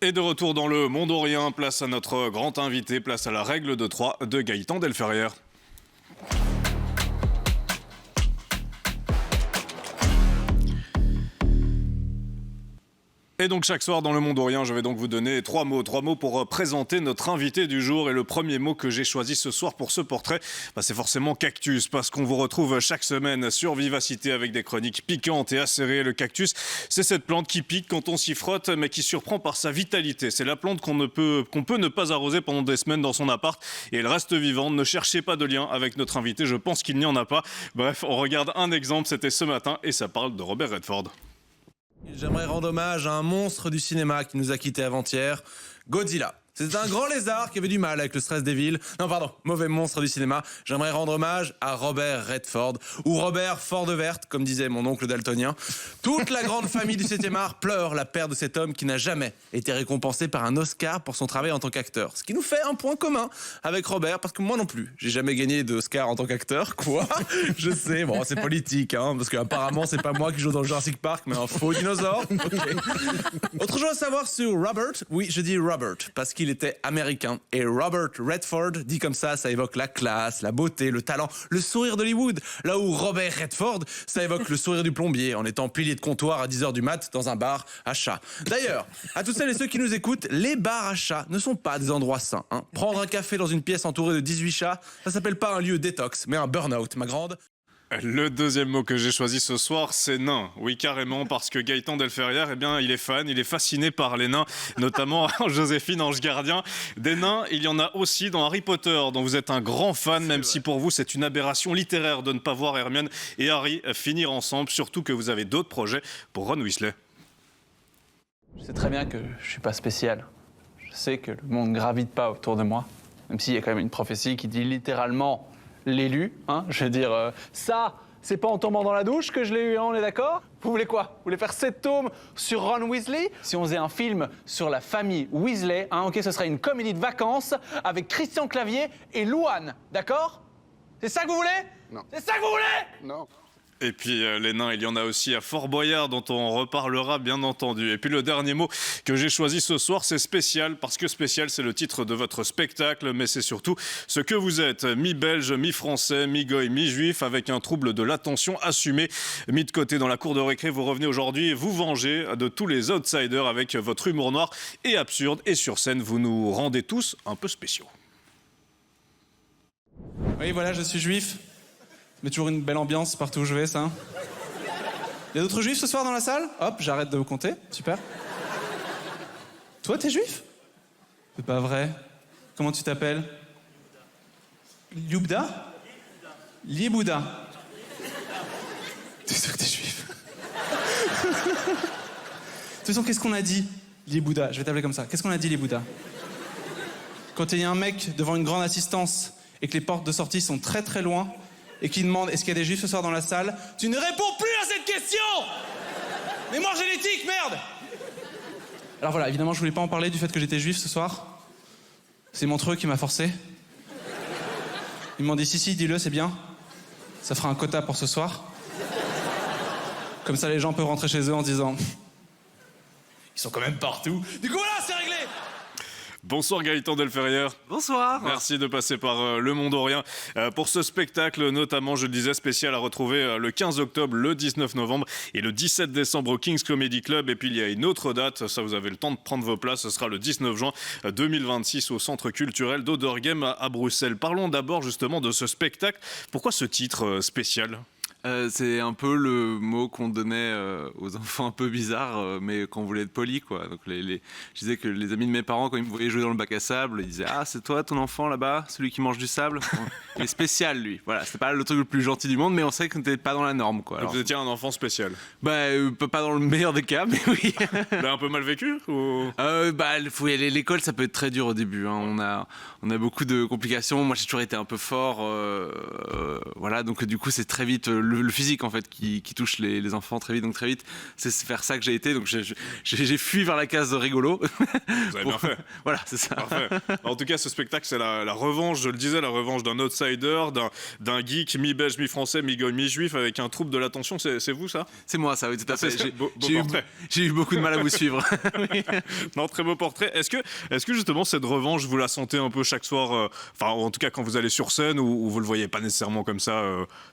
Et de retour dans Le Monde Orient, place à notre grand invité, place à la règle de 3 de Gaëtan Delferrière. Et donc chaque soir dans Le Monde Orient, je vais donc vous donner 3 mots pour présenter notre invité du jour. Et le premier mot que j'ai choisi ce soir pour ce portrait, c'est forcément cactus, parce qu'on vous retrouve chaque semaine sur Vivacité avec des chroniques piquantes et acérées. Le cactus, c'est cette plante qui pique quand on s'y frotte, mais qui surprend par sa vitalité. C'est la plante qu'on peut ne pas arroser pendant des semaines dans son appart et elle reste vivante. Ne cherchez pas de lien avec notre invité, je pense qu'il n'y en a pas. Bref, on regarde un exemple, c'était ce matin et ça parle de Robert Redford. J'aimerais rendre hommage à un monstre du cinéma qui nous a quittés avant-hier, Godzilla. C'était un grand lézard qui avait du mal avec le stress des villes. Non, pardon, mauvais monstre du cinéma. J'aimerais rendre hommage à Robert Redford, ou Robert Fordeverte, comme disait mon oncle daltonien. Toute la grande famille du 7e art pleure la perte de cet homme qui n'a jamais été récompensé par un Oscar pour son travail en tant qu'acteur. Ce qui nous fait un point commun avec Robert, parce que moi non plus, j'ai jamais gagné d'Oscar en tant qu'acteur. Quoi ? Je sais, bon, c'est politique, hein, parce qu'apparemment, c'est pas moi qui joue dans Jurassic Park, mais un faux dinosaure. Okay. Autre chose à savoir sur Robert, oui, je dis Robert, parce qu'il était américain. Et Robert Redford, dit comme ça évoque la classe, la beauté, le talent, le sourire d'Hollywood. Là où Robert Redford, ça évoque le sourire du plombier en étant pilier de comptoir à 10h du mat dans un bar à chat. D'ailleurs, à toutes celles et ceux qui nous écoutent, les bars à chat ne sont pas des endroits sains. Hein. Prendre un café dans une pièce entourée de 18 chats, ça s'appelle pas un lieu détox, mais un burn-out, ma grande. Le deuxième mot que j'ai choisi ce soir, c'est nain. Oui, carrément, parce que Gaëtan Delferrière, eh bien, il est fan, il est fasciné par les nains, notamment Joséphine, Ange Gardien. Des nains, il y en a aussi dans Harry Potter, dont vous êtes un grand fan, même si pour vous, c'est une aberration littéraire de ne pas voir Hermione et Harry finir ensemble, surtout que vous avez d'autres projets pour Ron Weasley. Je sais très bien que je suis pas spécial. Je sais que le monde ne gravite pas autour de moi, même s'il y a quand même une prophétie qui dit littéralement l'élu, hein, je veux dire, ça, c'est pas en tombant dans la douche que je l'ai eu, hein, on est d'accord ? Vous voulez quoi ? Vous voulez faire 7 tomes sur Ron Weasley ? Si on faisait un film sur la famille Weasley, hein, ok, ce serait une comédie de vacances avec Christian Clavier et Louane, d'accord ? C'est ça que vous voulez ? Non. C'est ça que vous voulez ? Non. Et puis les nains, il y en a aussi à Fort Boyard, dont on reparlera bien entendu. Et puis le dernier mot que j'ai choisi ce soir, c'est spécial, parce que spécial, c'est le titre de votre spectacle, mais c'est surtout ce que vous êtes, mi-belge, mi-français, mi-goy, mi-juif, avec un trouble de l'attention assumé, mis de côté dans la cour de récré. Vous revenez aujourd'hui vous venger de tous les outsiders avec votre humour noir et absurde. Et sur scène, vous nous rendez tous un peu spéciaux. Oui, voilà, je suis juif. Mais toujours une belle ambiance partout où je vais, ça. Il y a d'autres juifs ce soir dans la salle ? Hop, j'arrête de vous compter. Super. Toi, t'es juif ? C'est pas vrai. Comment tu t'appelles ? Liubda ? Liebouda. T'es sûr que t'es juif ? De toute façon, qu'est-ce qu'on a dit, Liebouda ? Je vais t'appeler comme ça. Qu'est-ce qu'on a dit, Liebouda ? Quand il y a un mec devant une grande assistance et que les portes de sortie sont très très loin, et qui demande est-ce qu'il y a des juifs ce soir dans la salle, tu ne réponds plus à cette question. Mémoire génétique, merde. Alors voilà, évidemment, je voulais pas en parler du fait que j'étais juif ce soir. C'est Montreux qui m'a forcé. Ils m'ont dit si, dis-le, c'est bien. Ça fera un quota pour ce soir. Comme ça, les gens peuvent rentrer chez eux en disant ils sont quand même partout. Du coup, voilà, c'est réglé. Bonsoir Gaëtan Delferrière. Bonsoir. Merci de passer par Le Mondorien pour ce spectacle, notamment, je le disais, spécial à retrouver le 15 octobre, le 19 novembre et le 17 décembre au King's Comedy Club. Et puis il y a une autre date, ça vous avez le temps de prendre vos places, ce sera le 19 juin 2026 au Centre culturel d'Oderghem à Bruxelles. Parlons d'abord justement de ce spectacle. Pourquoi ce titre spécial ? C'est un peu le mot qu'on donnait aux enfants un peu bizarres, mais qu'on voulait être poli, quoi. Donc je disais que les amis de mes parents, quand ils me voyaient jouer dans le bac à sable, ils disaient « Ah, c'est toi ton enfant là-bas, celui qui mange du sable ?» Il est spécial, lui. Voilà, c'était pas le truc le plus gentil du monde, mais on savait qu'on n'était pas dans la norme, quoi. Alors, vous étiez un enfant spécial ? Pas dans le meilleur des cas, mais oui. Un peu mal vécu ou... Faut y aller. L'école, ça peut être très dur au début, hein. On a beaucoup de complications. Moi, j'ai toujours été un peu fort. Voilà, donc du coup, c'est très vite le physique en fait qui touche les enfants très vite, donc très vite c'est vers ça que j'ai été, donc j'ai fui vers la case rigolo. Vous avez bien fait. Voilà, c'est ça. Parfait. En tout cas, ce spectacle, c'est la revanche, je le disais, la revanche d'un outsider, d'un geek mi-belge, mi-français, mi-juif, avec un trouble de l'attention. C'est vous, ça ? C'est moi, ça, oui, tout à fait. J'ai eu beaucoup de mal à vous suivre. Oui. Non, très beau portrait. Est-ce que justement cette revanche, vous la sentez un peu chaque soir, en tout cas quand vous allez sur scène, ou vous le voyez pas nécessairement comme ça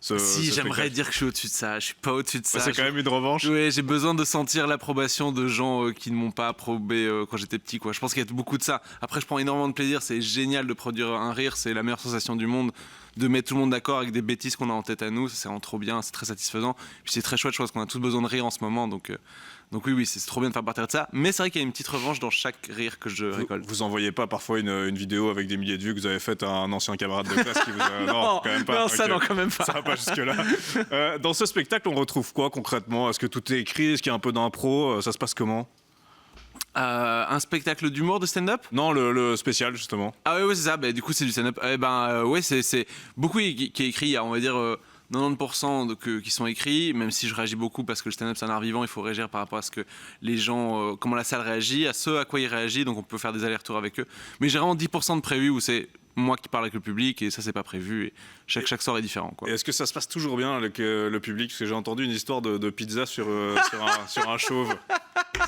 Si, j'aimerais dire que je suis au-dessus de ça. Je suis pas au-dessus de ça. C'est quand même une revanche. Oui, j'ai besoin de sentir l'approbation de gens qui ne m'ont pas approbé quand j'étais petit, quoi. Je pense qu'il y a beaucoup de ça. Après, je prends énormément de plaisir. C'est génial de produire un rire. C'est la meilleure sensation du monde. De mettre tout le monde d'accord avec des bêtises qu'on a en tête à nous, ça c'est vraiment trop bien, c'est très satisfaisant. Puis c'est très chouette, je pense qu'on a tous besoin de rire en ce moment, donc oui, c'est trop bien de faire partir de ça. Mais c'est vrai qu'il y a une petite revanche dans chaque rire que je récolte. Vous envoyez pas parfois une vidéo avec des milliers de vues que vous avez faite à un ancien camarade de classe qui vous a... Non, quand même pas. Non, okay. ça non, quand même pas. Ça va pas jusque-là. Dans ce spectacle, on retrouve quoi concrètement ? Est-ce que tout est écrit ? Est-ce qu'il y a un peu d'impro ? Ça se passe comment ? Un spectacle d'humour, de stand-up ? Non, le spécial justement. Ah oui, c'est ça, du coup c'est du stand-up. Ouais, c'est beaucoup qui est écrit, il y a, on va dire 90% qui sont écrits, même si je réagis beaucoup parce que le stand-up c'est un art vivant, il faut réagir par rapport à ce que les gens, comment la salle réagit, à ce à quoi ils réagissent, donc on peut faire des allers-retours avec eux. Mais j'ai vraiment 10% de prévu où c'est moi qui parle avec le public et ça c'est pas prévu et chaque soir est différent, quoi. Et est-ce que ça se passe toujours bien avec le public ? Parce que j'ai entendu une histoire de pizza sur un chauve.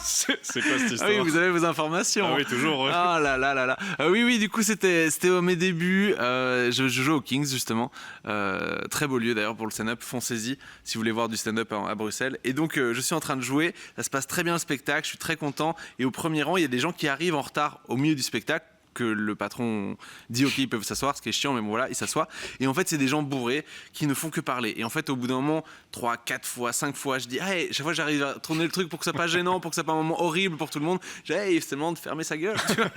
C'est quoi cette histoire ? Ah oui, vous avez vos informations. Ah oui, toujours. Ouais. Ah là là là là. Oui, du coup c'était à mes débuts. Je joue au Kings justement. Très beau lieu d'ailleurs pour le stand-up. Foncez-y si vous voulez voir du stand-up à Bruxelles. Et donc je suis en train de jouer. Ça se passe très bien le spectacle. Je suis très content. Et au premier rang, il y a des gens qui arrivent en retard au milieu du spectacle, que le patron dit ok, ils peuvent s'asseoir, ce qui est chiant, mais bon voilà, ils s'assoient. Et en fait c'est des gens bourrés qui ne font que parler. Et en fait au bout d'un moment, 3, 4 fois, 5 fois, je dis hey, chaque fois j'arrive à tourner le truc pour que ça soit pas gênant, pour que ça soit pas un moment horrible pour tout le monde, je dis hey, c'est le moment de fermer sa gueule, tu vois.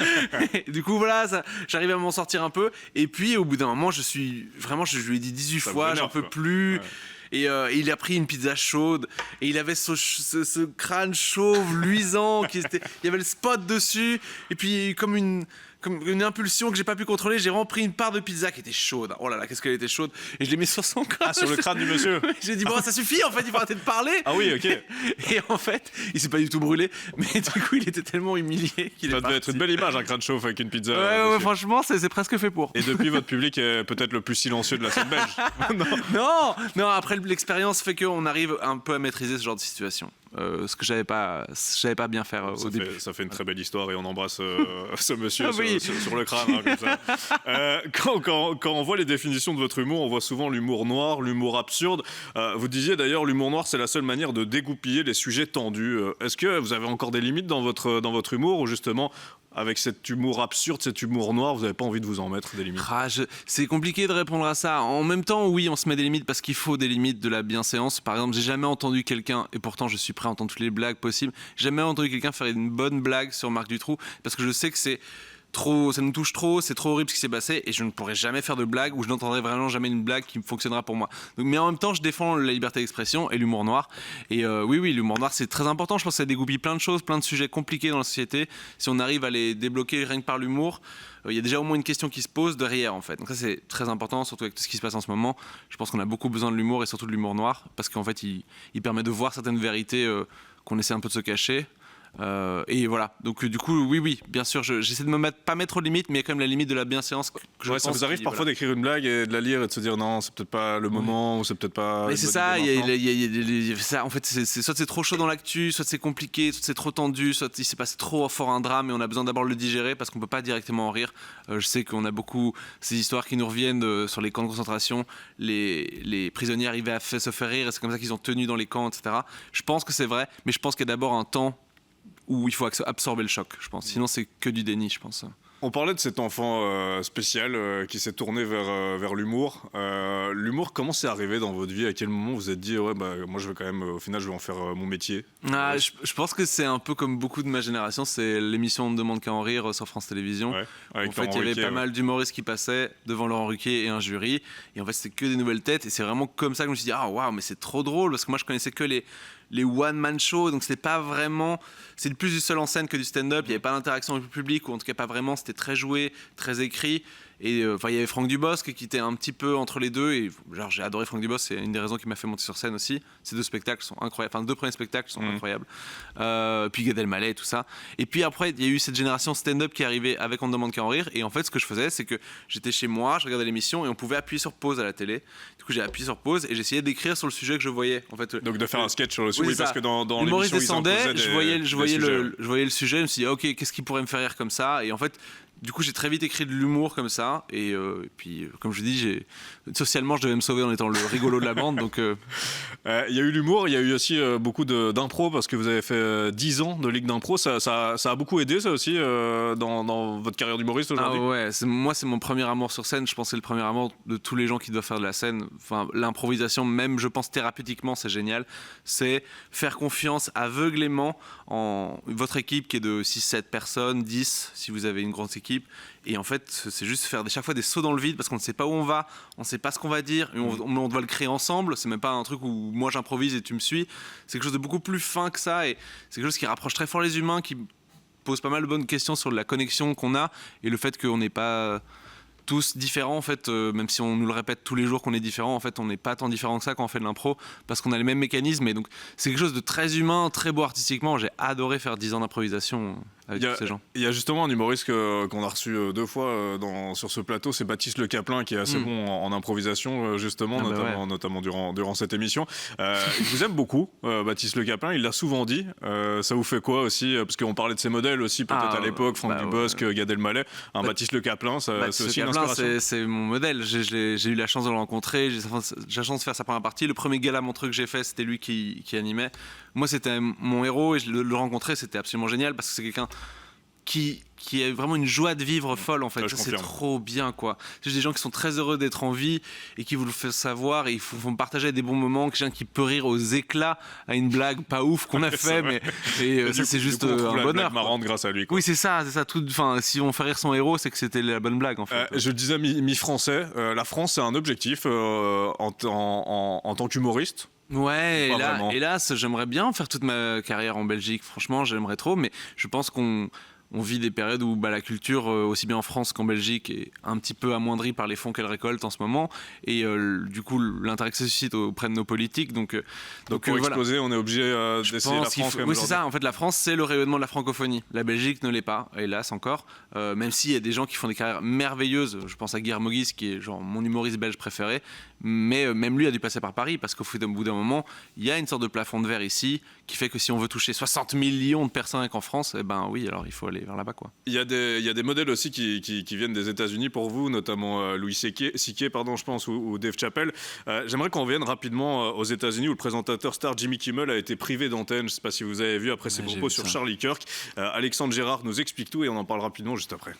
Du coup voilà, j'arrive à m'en sortir un peu. Et puis au bout d'un moment, je lui ai dit 18 fois, j'en peux plus. Ouais. Et il a pris une pizza chaude et il avait ce crâne chauve luisant il y avait le spot dessus et puis comme une impulsion que j'ai pas pu contrôler, j'ai vraiment pris une part de pizza qui était chaude. Oh là là, qu'est-ce qu'elle était chaude. Et je l'ai mis sur son crâne. Ah, sur le crâne du monsieur. J'ai dit bon, ça suffit en fait, il faut arrêter de parler. Ah oui, ok. Et en fait, il s'est pas du tout brûlé, mais du coup, il était tellement humilié qu'il est parti. Ça devait être une belle image, un crâne chauve avec une pizza. Ouais, franchement, c'est presque fait pour. Et depuis, votre public est peut-être le plus silencieux de la scène belge. Non, après l'expérience fait qu'on arrive un peu à maîtriser ce genre de situation. Ce que j'avais pas bien faire au début. Ça fait une très belle histoire et on embrasse ce monsieur sur le crâne, comme ça. Quand on voit les définitions de votre humour, on voit souvent l'humour noir, l'humour absurde. Vous disiez d'ailleurs l'humour noir c'est la seule manière de dégoupiller les sujets tendus. Est-ce que vous avez encore des limites dans votre humour ou justement avec cet humour absurde, cet humour noir, vous n'avez pas envie de vous en mettre des limites ? C'est compliqué de répondre à ça. En même temps, oui, on se met des limites parce qu'il faut des limites de la bienséance. Par exemple, j'ai jamais entendu quelqu'un, et pourtant je suis prêt à entendre toutes les blagues possibles, j'ai jamais entendu quelqu'un faire une bonne blague sur Marc Dutroux parce que je sais que c'est trop, ça nous touche trop, c'est trop horrible ce qui s'est passé et je ne pourrais jamais faire de blague ou je n'entendrai vraiment jamais une blague qui fonctionnera pour moi. Donc, mais en même temps, je défends la liberté d'expression et l'humour noir. Et oui, l'humour noir, c'est très important. Je pense que ça dégoupille plein de choses, plein de sujets compliqués dans la société. Si on arrive à les débloquer rien que par l'humour, il y a déjà au moins une question qui se pose derrière, en fait. Donc ça, c'est très important, surtout avec tout ce qui se passe en ce moment. Je pense qu'on a beaucoup besoin de l'humour et surtout de l'humour noir parce qu'en fait, il permet de voir certaines vérités qu'on essaie un peu de se cacher. Et voilà. Donc du coup, oui, bien sûr, j'essaie de me pas mettre aux limites, mais il y a quand même la limite de la bienséance. Ça vous arrive parfois d'écrire une blague et de la lire et de se dire non, c'est peut-être pas le moment ou c'est peut-être pas. Mais c'est ça, ça. En fait, soit c'est trop chaud dans l'actu, soit c'est compliqué, soit c'est trop tendu, soit il s'est passé trop fort un drame et on a besoin d'abord de le digérer parce qu'on peut pas directement en rire. Je sais qu'on a beaucoup ces histoires qui nous reviennent sur les camps de concentration. Les prisonniers arrivaient à se faire rire et c'est comme ça qu'ils ont tenu dans les camps, etc. Je pense que c'est vrai, mais je pense qu'il y a d'abord un temps où il faut absorber le choc, je pense. Sinon, c'est que du déni, je pense. On parlait de cet enfant spécial qui s'est tourné vers l'humour. L'humour, comment c'est arrivé dans votre vie? À quel moment vous vous êtes dit ouais, moi je vais quand même, au final je vais en faire mon métier? Je pense que c'est un peu comme beaucoup de ma génération, c'est l'émission On ne demande qu'à en rire sur France Télévisions. Ouais, en fait, il y avait pas mal d'humoristes qui passaient devant Laurent Ruquier et un jury. Et en fait, c'était que des nouvelles têtes. Et c'est vraiment comme ça que je me suis dit ah waouh, mais c'est trop drôle parce que moi je connaissais que les one-man shows, donc c'était pas vraiment... C'est plus du seul en scène que du stand-up, il n'y avait pas d'interaction avec le public, ou en tout cas pas vraiment, c'était très joué, très écrit. Et il y avait Franck Dubosc qui était un petit peu entre les deux, et genre, j'ai adoré Franck Dubosc, c'est une des raisons qui m'a fait monter sur scène aussi. Ces deux spectacles sont incroyables, enfin 2 premiers spectacles sont incroyables. Puis Gad Elmaleh et tout ça. Et puis après, il y a eu cette génération stand-up qui est arrivée avec On ne demande qu'à en rire, et en fait ce que je faisais, c'est que j'étais chez moi, je regardais l'émission, et on pouvait appuyer sur pause à la télé. Du coup j'ai appuyé sur pause, et j'essayais d'écrire sur le sujet que je voyais. En fait, donc de faire un sketch sur le sujet, oui, parce que dans l'humoriste l'émission, descendait, je voyais le sujet, je me suis dit ok, qu'est-ce qui pourrait me faire rire comme ça? Et en fait, du coup, j'ai très vite écrit de l'humour comme ça. Et puis, comme je dis, socialement, je devais me sauver en étant le rigolo de la bande. Donc, il y a eu l'humour, il y a eu aussi beaucoup d'impro, parce que vous avez fait 10 ans de ligue d'impro. Ça a beaucoup aidé, ça aussi, dans votre carrière d'humoriste aujourd'hui? Ah ouais, moi, c'est mon premier amour sur scène. Je pense que c'est le premier amour de tous les gens qui doivent faire de la scène. Enfin, l'improvisation, même, je pense, thérapeutiquement, c'est génial. C'est faire confiance aveuglément en votre équipe qui est de 6-7 personnes, 10 si vous avez une grande équipe. Et en fait, c'est juste faire chaque fois des sauts dans le vide parce qu'on ne sait pas où on va, on ne sait pas ce qu'on va dire, et on doit le créer ensemble. C'est même pas un truc où moi j'improvise et tu me suis. C'est quelque chose de beaucoup plus fin que ça, et c'est quelque chose qui rapproche très fort les humains, qui pose pas mal de bonnes questions sur la connexion qu'on a et le fait qu'on n'est pas tous différents en fait, même si on nous le répète tous les jours qu'on est différents, en fait on n'est pas tant différents que ça quand on fait de l'impro parce qu'on a les mêmes mécanismes, et donc c'est quelque chose de très humain, très beau artistiquement. J'ai adoré faire 10 ans d'improvisation avec tous ces gens. Il y a justement un humoriste qu'on a reçu 2 fois sur ce plateau, c'est Baptiste Le Caplin, qui est assez bon en improvisation justement, notamment durant cette émission. Il vous aime beaucoup, Baptiste Le Caplin, il l'a souvent dit. Ça vous fait quoi aussi, parce qu'on parlait de ses modèles aussi peut-être à l'époque, Franck Dubosc, Gad Elmaleh, Baptiste Le Caplin, c'est aussi une inspiration. C'est mon modèle, j'ai eu la chance de le rencontrer, j'ai la chance de faire sa première partie. Le premier gala Montreux que j'ai fait, c'était lui qui animait. Moi c'était mon héros, et le rencontrer c'était absolument génial parce que c'est quelqu'un qui a vraiment une joie de vivre folle en fait. Ça, c'est trop bien quoi. C'est juste des gens qui sont très heureux d'être en vie et qui vous le font savoir, et ils font partager des bons moments. Quelqu'un qui peut rire aux éclats à une blague pas ouf qu'on a fait, mais ça c'est juste un bonheur. Marrante grâce à lui. Quoi. Oui c'est ça. Enfin, si on fait rire son héros, c'est que c'était la bonne blague en fait. Je le disais mi-français, la France c'est un objectif en tant qu'humoriste. Ouais, hélas, j'aimerais bien faire toute ma carrière en Belgique. Franchement, j'aimerais trop, mais je pense qu'on vit des périodes où la culture, aussi bien en France qu'en Belgique, est un petit peu amoindrie par les fonds qu'elle récolte en ce moment. Et du coup, l'intérêt que ça suscite auprès de nos politiques. Donc pour exploser, on est obligé d'essayer la France. Oui, c'est ça. En fait, la France, c'est le rayonnement de la francophonie. La Belgique ne l'est pas, hélas encore. Même s'il y a des gens qui font des carrières merveilleuses. Je pense à Guillermo Guis, qui est genre mon humoriste belge préféré. Mais même lui a dû passer par Paris, parce qu'au bout d'un moment, il y a une sorte de plafond de verre ici qui fait que si on veut toucher 60 millions de personnes en France, oui, alors il faut aller vers là-bas, quoi. Il y a des modèles aussi qui viennent des États-Unis pour vous, notamment Louis C.K., je pense, ou Dave Chappelle. J'aimerais qu'on revienne rapidement aux États-Unis, où le présentateur star Jimmy Kimmel a été privé d'antenne. Je ne sais pas si vous avez vu après ses propos sur Charlie Kirk. Alexandre Gérard nous explique tout et on en parle rapidement juste après.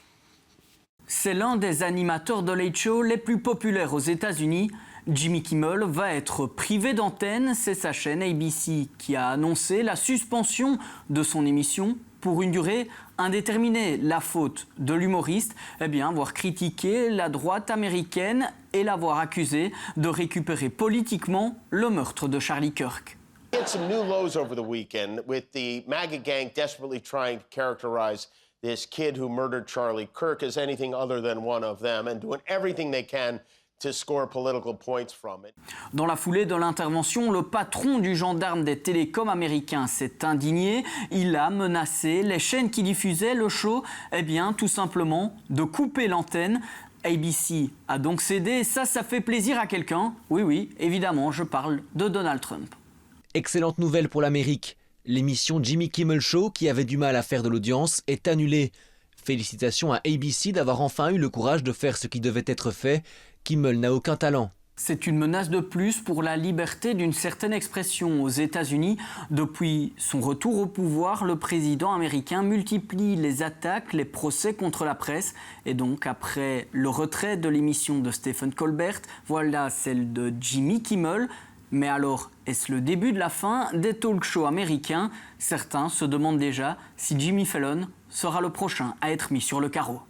C'est l'un des animateurs de Late Show les plus populaires aux États-Unis. Jimmy Kimmel va être privé d'antenne. C'est sa chaîne ABC qui a annoncé la suspension de son émission pour une durée indéterminée. La faute de l'humoriste, avoir critiqué la droite américaine et l'avoir accusé de récupérer politiquement le meurtre de Charlie Kirk. We had some new lows over the weekend with the MAGA gang desperately trying to characterize this kid who murdered Charlie Kirk as anything other than one of them and doing everything they can to score political points from it. Dans la foulée de l'intervention, le patron du gendarme des télécoms américains s'est indigné. Il a menacé les chaînes qui diffusaient le show, tout simplement de couper l'antenne. ABC a donc cédé et ça fait plaisir à quelqu'un. Oui, évidemment, je parle de Donald Trump. Excellente nouvelle pour l'Amérique. L'émission Jimmy Kimmel Show, qui avait du mal à faire de l'audience, est annulée. Félicitations à ABC d'avoir enfin eu le courage de faire ce qui devait être fait. Kimmel n'a aucun talent. C'est une menace de plus pour la liberté d'une certaine expression aux États-Unis. Depuis son retour au pouvoir, le président américain multiplie les attaques, les procès contre la presse. Et donc, après le retrait de l'émission de Stephen Colbert, voilà celle de Jimmy Kimmel. Mais alors, est-ce le début de la fin des talk-shows américains? Certains se demandent déjà si Jimmy Fallon sera le prochain à être mis sur le carreau.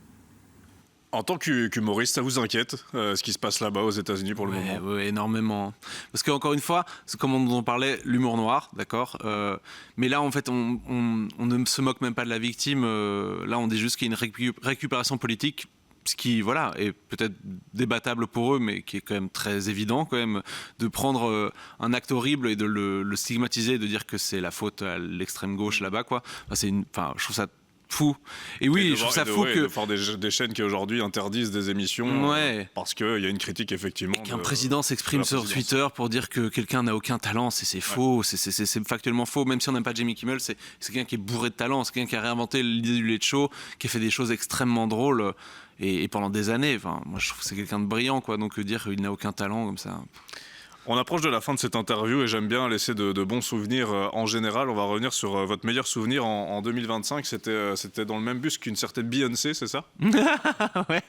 En tant qu'humoriste, ça vous inquiète ce qui se passe là-bas aux États-Unis pour le moment? Oui, énormément. Parce qu'encore une fois, c'est comme on parlait, l'humour noir, d'accord. Mais là, en fait, on ne se moque même pas de la victime. Là, on dit juste qu'il y a une récupération politique, ce qui, voilà, est peut-être débattable pour eux, mais qui est quand même très évident, quand même, de prendre un acte horrible et de le stigmatiser, de dire que c'est la faute à l'extrême gauche là-bas, quoi. Je trouve ça fou. Et oui, je trouve ça fou que de voir des chaînes qui aujourd'hui interdisent des émissions parce qu'il y a une critique effectivement. Qu'un président s'exprime sur Twitter pour dire que quelqu'un n'a aucun talent, c'est faux, c'est factuellement faux. Même si on n'aime pas Jimmy Kimmel, c'est quelqu'un qui est bourré de talent, c'est quelqu'un qui a réinventé l'idée du late show, qui a fait des choses extrêmement drôles et pendant des années. Enfin, moi je trouve que c'est quelqu'un de brillant, quoi. Donc dire qu'il n'a aucun talent comme ça. On approche de la fin de cette interview et j'aime bien laisser de bons souvenirs en général. On va revenir sur votre meilleur souvenir en 2025. C'était dans le même bus qu'une certaine Beyoncé, c'est ça? Ouais.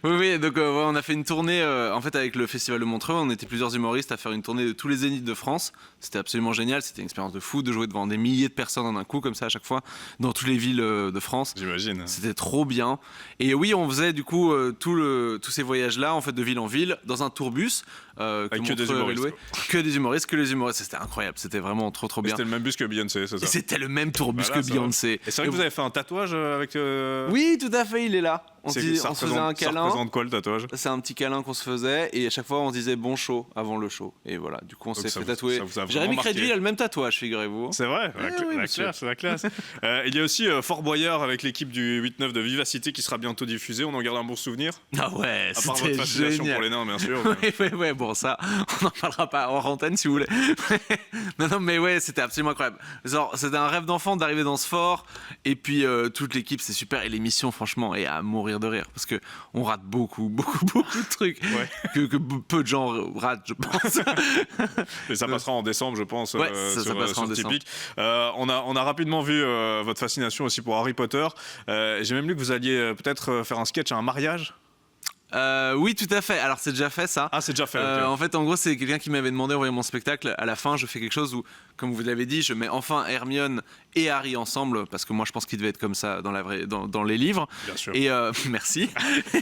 Oui. Donc on a fait une tournée en fait avec le Festival de Montreux. On était plusieurs humoristes à faire une tournée de tous les zéniths de France. C'était absolument génial. C'était une expérience de fou de jouer devant des milliers de personnes en un coup comme ça à chaque fois dans toutes les villes de France. J'imagine. C'était trop bien. Et oui, on faisait du coup tous ces voyages-là en fait de ville en ville dans un tourbus. Que des humoristes. Que des humoristes, que les humoristes. C'était incroyable, c'était vraiment trop bien. C'était le même bus que Beyoncé, c'est ça? Et c'était le même tourbus que Beyoncé. Et c'est vrai que vous avez fait un tatouage avec... Oui, tout à fait, il est là. On se faisait un câlin. Ça représente quoi le tatouage? C'est un petit câlin qu'on se faisait et à chaque fois on se disait bon show avant le show. Et voilà, du coup on s'est fait tatouer. Jérémy Crédville a le même tatouage, figurez-vous. C'est vrai, la classe. Il y a aussi Fort Boyard avec l'équipe du 8-9 de Vivacité qui sera bientôt diffusé. On en garde un bon souvenir? Ah ouais, à part votre fascination pour les nains, bien sûr. Ouais, bon ça, on n'en parlera pas hors antenne si vous voulez. non, mais ouais, c'était absolument incroyable. Genre, c'était un rêve d'enfant d'arriver dans ce fort et puis toute l'équipe, c'est super. Et l'émission, franchement, est à mourir de rire parce que on rate beaucoup de trucs que peu de gens ratent, je pense. Et ça passera en décembre, je pense, ça passera en décembre. Typique. On a rapidement vu votre fascination aussi pour Harry Potter. J'ai même lu que vous alliez peut-être faire un sketch à un mariage. Oui, tout à fait. Alors, c'est déjà fait, ça. Ah, c'est déjà fait. Okay. En fait, en gros, c'est quelqu'un qui m'avait demandé en voyant mon spectacle. À la fin, je fais quelque chose où, comme vous l'avez dit, je mets enfin Hermione et Harry ensemble, parce que moi, je pense qu'il devait être comme ça dans les livres. Bien sûr. Et merci.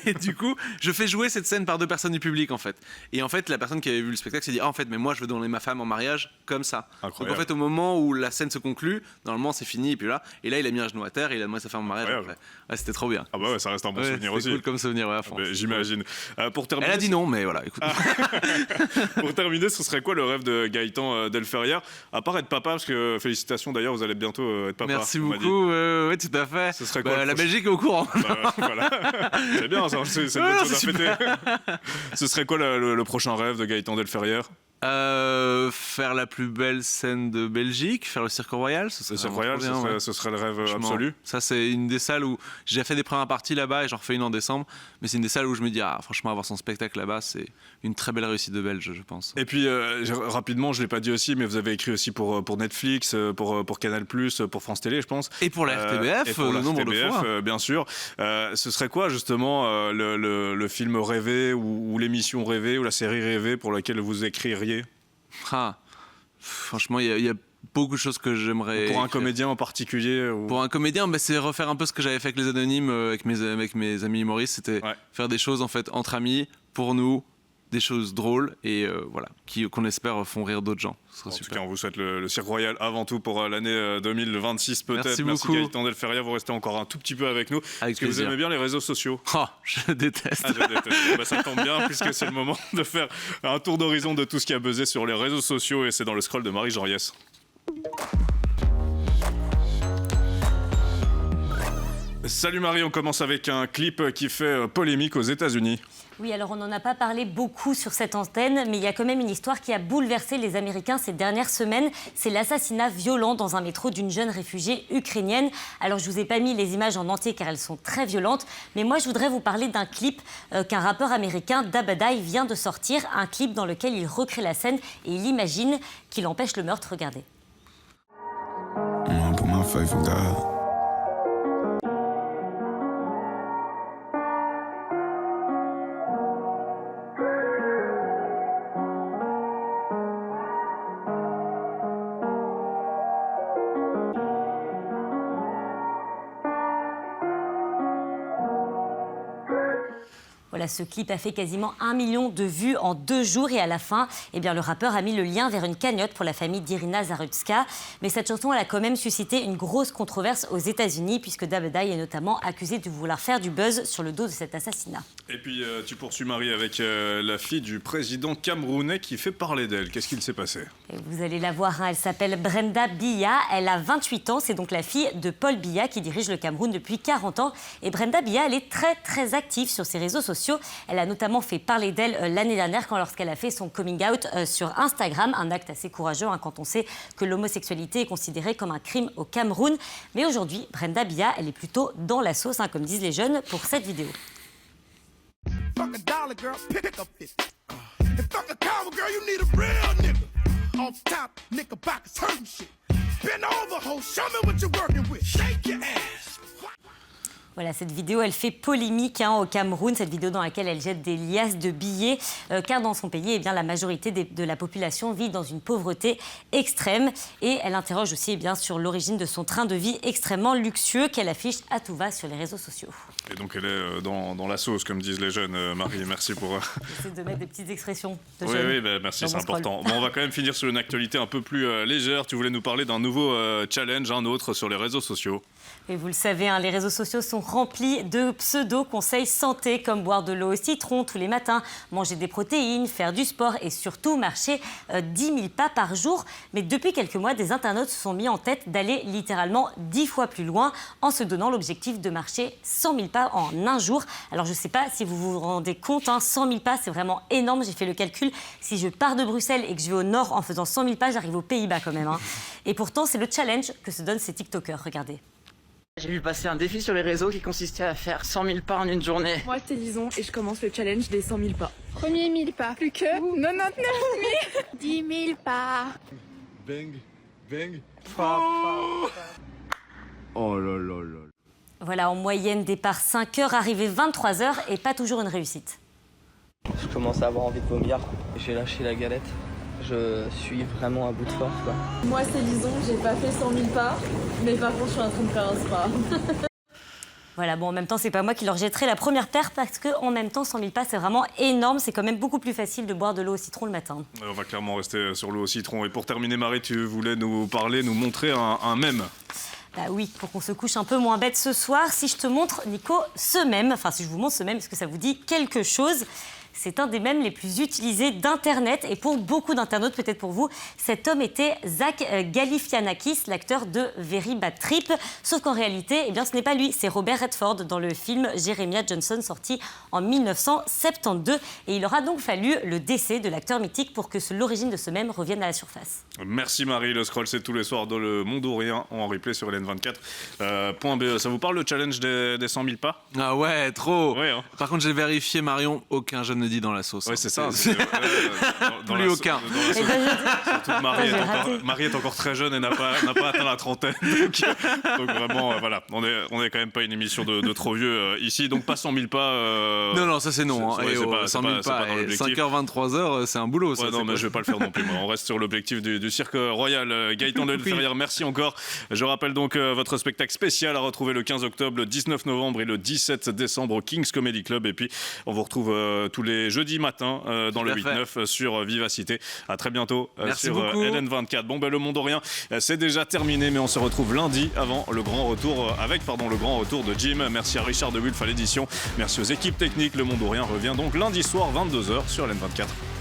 Et du coup, je fais jouer cette scène par deux personnes du public, en fait. Et en fait, la personne qui avait vu le spectacle s'est dit, en fait, mais moi, je veux donner ma femme en mariage comme ça. Incroyable. Donc, en fait, au moment où la scène se conclut, normalement, c'est fini. Et puis là, il a mis un genou à terre et il a demandé sa femme en mariage. Ouais, c'était trop bien. Ah bah ouais, ça reste un bon souvenir aussi. C'est cool comme souvenir, ouais, à fond. J'imagine. Pour terminer, elle a dit non, mais voilà, écoute. Pour terminer, ce serait quoi le rêve de Gaëtan Delferrière? À part être papa, parce que félicitations d'ailleurs, vous allez bientôt être papa. Merci beaucoup, oui, tout à fait. Ce serait quoi la Belgique est au courant. Voilà. C'est bien, c'est une bonne chose à fêter. Ce serait quoi le prochain rêve de Gaëtan Delferrière? Faire la plus belle scène de Belgique, faire le Cirque Royal, ce serait le rêve absolu. Ça, c'est une des salles où j'ai fait des premières parties là-bas et j'en refais une en décembre. Mais c'est une des salles où je me dis, franchement, avoir son spectacle là-bas, c'est une très belle réussite de Belge, je pense. Et puis, rapidement, je ne l'ai pas dit aussi, mais vous avez écrit aussi pour Netflix, pour Canal+, pour France Télé, je pense. Et pour la RTBF, le nombre de fois. Bien sûr. Ce serait quoi, justement, le film rêvé ou l'émission rêvée ou la série rêvée pour laquelle vous écririez? Franchement, il y a beaucoup de choses que j'aimerais. Pour un comédien en particulier Pour un comédien, c'est refaire un peu ce que j'avais fait avec les Anonymes, avec mes amis humoristes. C'était faire des choses en fait entre amis, pour nous, des choses drôles et qu'on espère font rire d'autres gens. En tout cas, on vous souhaite le Cirque Royal avant tout pour l'année 2026 peut-être. Merci beaucoup. Gaëtan Del Feria, vous restez encore un tout petit peu avec nous. Est-ce que vous aimez bien les réseaux sociaux? Je déteste. Je déteste. Ça tombe bien puisque c'est le moment de faire un tour d'horizon de tout ce qui a buzzé sur les réseaux sociaux et c'est dans le scroll de Marie Joriès. Salut Marie, on commence avec un clip qui fait polémique aux États-Unis. Oui, alors on n'en a pas parlé beaucoup sur cette antenne, mais il y a quand même une histoire qui a bouleversé les Américains ces dernières semaines. C'est l'assassinat violent dans un métro d'une jeune réfugiée ukrainienne. Alors je vous ai pas mis les images en entier car elles sont très violentes, mais moi je voudrais vous parler d'un clip qu'un rappeur américain, Dabadai, vient de sortir. Un clip dans lequel il recrée la scène et il imagine qu'il empêche le meurtre. Regardez. Voilà, ce clip a fait quasiment 1 million de vues en 2 jours et à la fin, le rappeur a mis le lien vers une cagnotte pour la famille d'Irina Zarutska. Mais cette chanson, elle a quand même suscité une grosse controverse aux États-Unis puisque Dabadai est notamment accusé de vouloir faire du buzz sur le dos de cet assassinat. Et puis tu poursuis Marie avec la fille du président camerounais qui fait parler d'elle. Qu'est-ce qu'il s'est passé? Et vous allez la voir, elle s'appelle Brenda Biya. Elle a 28 ans, c'est donc la fille de Paul Biya qui dirige le Cameroun depuis 40 ans. Et Brenda Biya, elle est très très active sur ses réseaux sociaux. Elle a notamment fait parler d'elle l'année dernière lorsqu'elle a fait son coming out sur Instagram, un acte assez courageux quand on sait que l'homosexualité est considérée comme un crime au Cameroun. Mais aujourd'hui, Brenda Biya, elle est plutôt dans la sauce, comme disent les jeunes, pour cette vidéo. Voilà, cette vidéo, elle fait polémique au Cameroun, cette vidéo dans laquelle elle jette des liasses de billets, car dans son pays, la majorité de la population vit dans une pauvreté extrême. Et elle interroge aussi sur l'origine de son train de vie extrêmement luxueux qu'elle affiche à tout va sur les réseaux sociaux. Et donc elle est dans la sauce, comme disent les jeunes. Marie, merci pour... J'essaie de mettre des petites expressions de Oui, jeunes. oui, merci, c'est important. Bon, on va quand même finir sur une actualité un peu plus légère. Tu voulais nous parler d'un nouveau challenge, un autre, sur les réseaux sociaux. Et vous le savez, les réseaux sociaux sont remplis de pseudo-conseils santé, comme boire de l'eau au citron tous les matins, manger des protéines, faire du sport et surtout marcher 10 000 pas par jour. Mais depuis quelques mois, des internautes se sont mis en tête d'aller littéralement 10 fois plus loin en se donnant l'objectif de marcher 100 000 pas en un jour. Alors je ne sais pas si vous vous rendez compte, 100 000 pas, c'est vraiment énorme. J'ai fait le calcul. Si je pars de Bruxelles et que je vais au nord en faisant 100 000 pas, j'arrive aux Pays-Bas quand même. Et pourtant, c'est le challenge que se donnent ces TikTokers. Regardez. J'ai vu passer un défi sur les réseaux qui consistait à faire 100 000 pas en une journée. Moi, c'est Lison et je commence le challenge des 100 000 pas. Premier 1000 pas. Plus que 99 000. 10 000 pas. Bang, bang. Oh là là là. Voilà, en moyenne, départ 5 heures, arrivé 23 heures et pas toujours une réussite. Je commence à avoir envie de vomir. J'ai lâché la galette. Je suis vraiment à bout de force. Moi, c'est Lison, j'ai pas fait 100 000 pas, mais par contre, je suis en train de faire un spa. Voilà, bon, en même temps, c'est pas moi qui leur jetterai la première paire parce qu'en même temps, 100 000 pas, c'est vraiment énorme. C'est quand même beaucoup plus facile de boire de l'eau au citron le matin. On va clairement rester sur l'eau au citron. Et pour terminer, Marie, tu voulais nous montrer un mème. Bah oui, pour qu'on se couche un peu moins bête ce soir. Si je te montre, Nico, ce mème, si je vous montre ce mème, est-ce que ça vous dit quelque chose ? C'est un des mèmes les plus utilisés d'Internet et pour beaucoup d'internautes, peut-être pour vous, cet homme était Zach Galifianakis, l'acteur de Very Bad Trip. Sauf qu'en réalité, ce n'est pas lui, c'est Robert Redford dans le film Jeremiah Johnson sorti en 1972. Et il aura donc fallu le décès de l'acteur mythique pour que l'origine de ce mème revienne à la surface. Merci Marie, le scroll c'est tous les soirs dans le Monde ou Rien en replay sur LN24.be. Ça vous parle le challenge des 100 000 pas? Ah ouais, trop. Ouais, Par contre, j'ai vérifié, Marion, aucun jeune ne dit dans la sauce. Oui, c'est ça. Plus aucun. Surtout Marie est encore très jeune et n'a pas atteint la trentaine. Donc vraiment, voilà, on est quand même pas une émission de trop vieux ici. Donc pas 100 000 pas. Non, ça c'est non. C'est pas 100 000 pas. 5h, 23h, c'est un boulot. Ça, non, mais je vais pas le faire non plus. On reste sur l'objectif du Cirque Royal. Gaëtan Del Feria, merci encore. Je rappelle donc votre spectacle spécial à retrouver le 15 octobre, le 19 novembre et le 17 décembre au King's Comedy Club. Et puis on vous retrouve tous les les jeudis matins dans le 8-9 sur Vivacité. À très bientôt sur LN24. Bon, le Mondorien, c'est déjà terminé, mais on se retrouve lundi avant le grand retour, avec le grand retour de Jim. Merci à Richard de Wulf à l'édition. Merci aux équipes techniques. Le Mondorien revient donc lundi soir 22h sur LN24.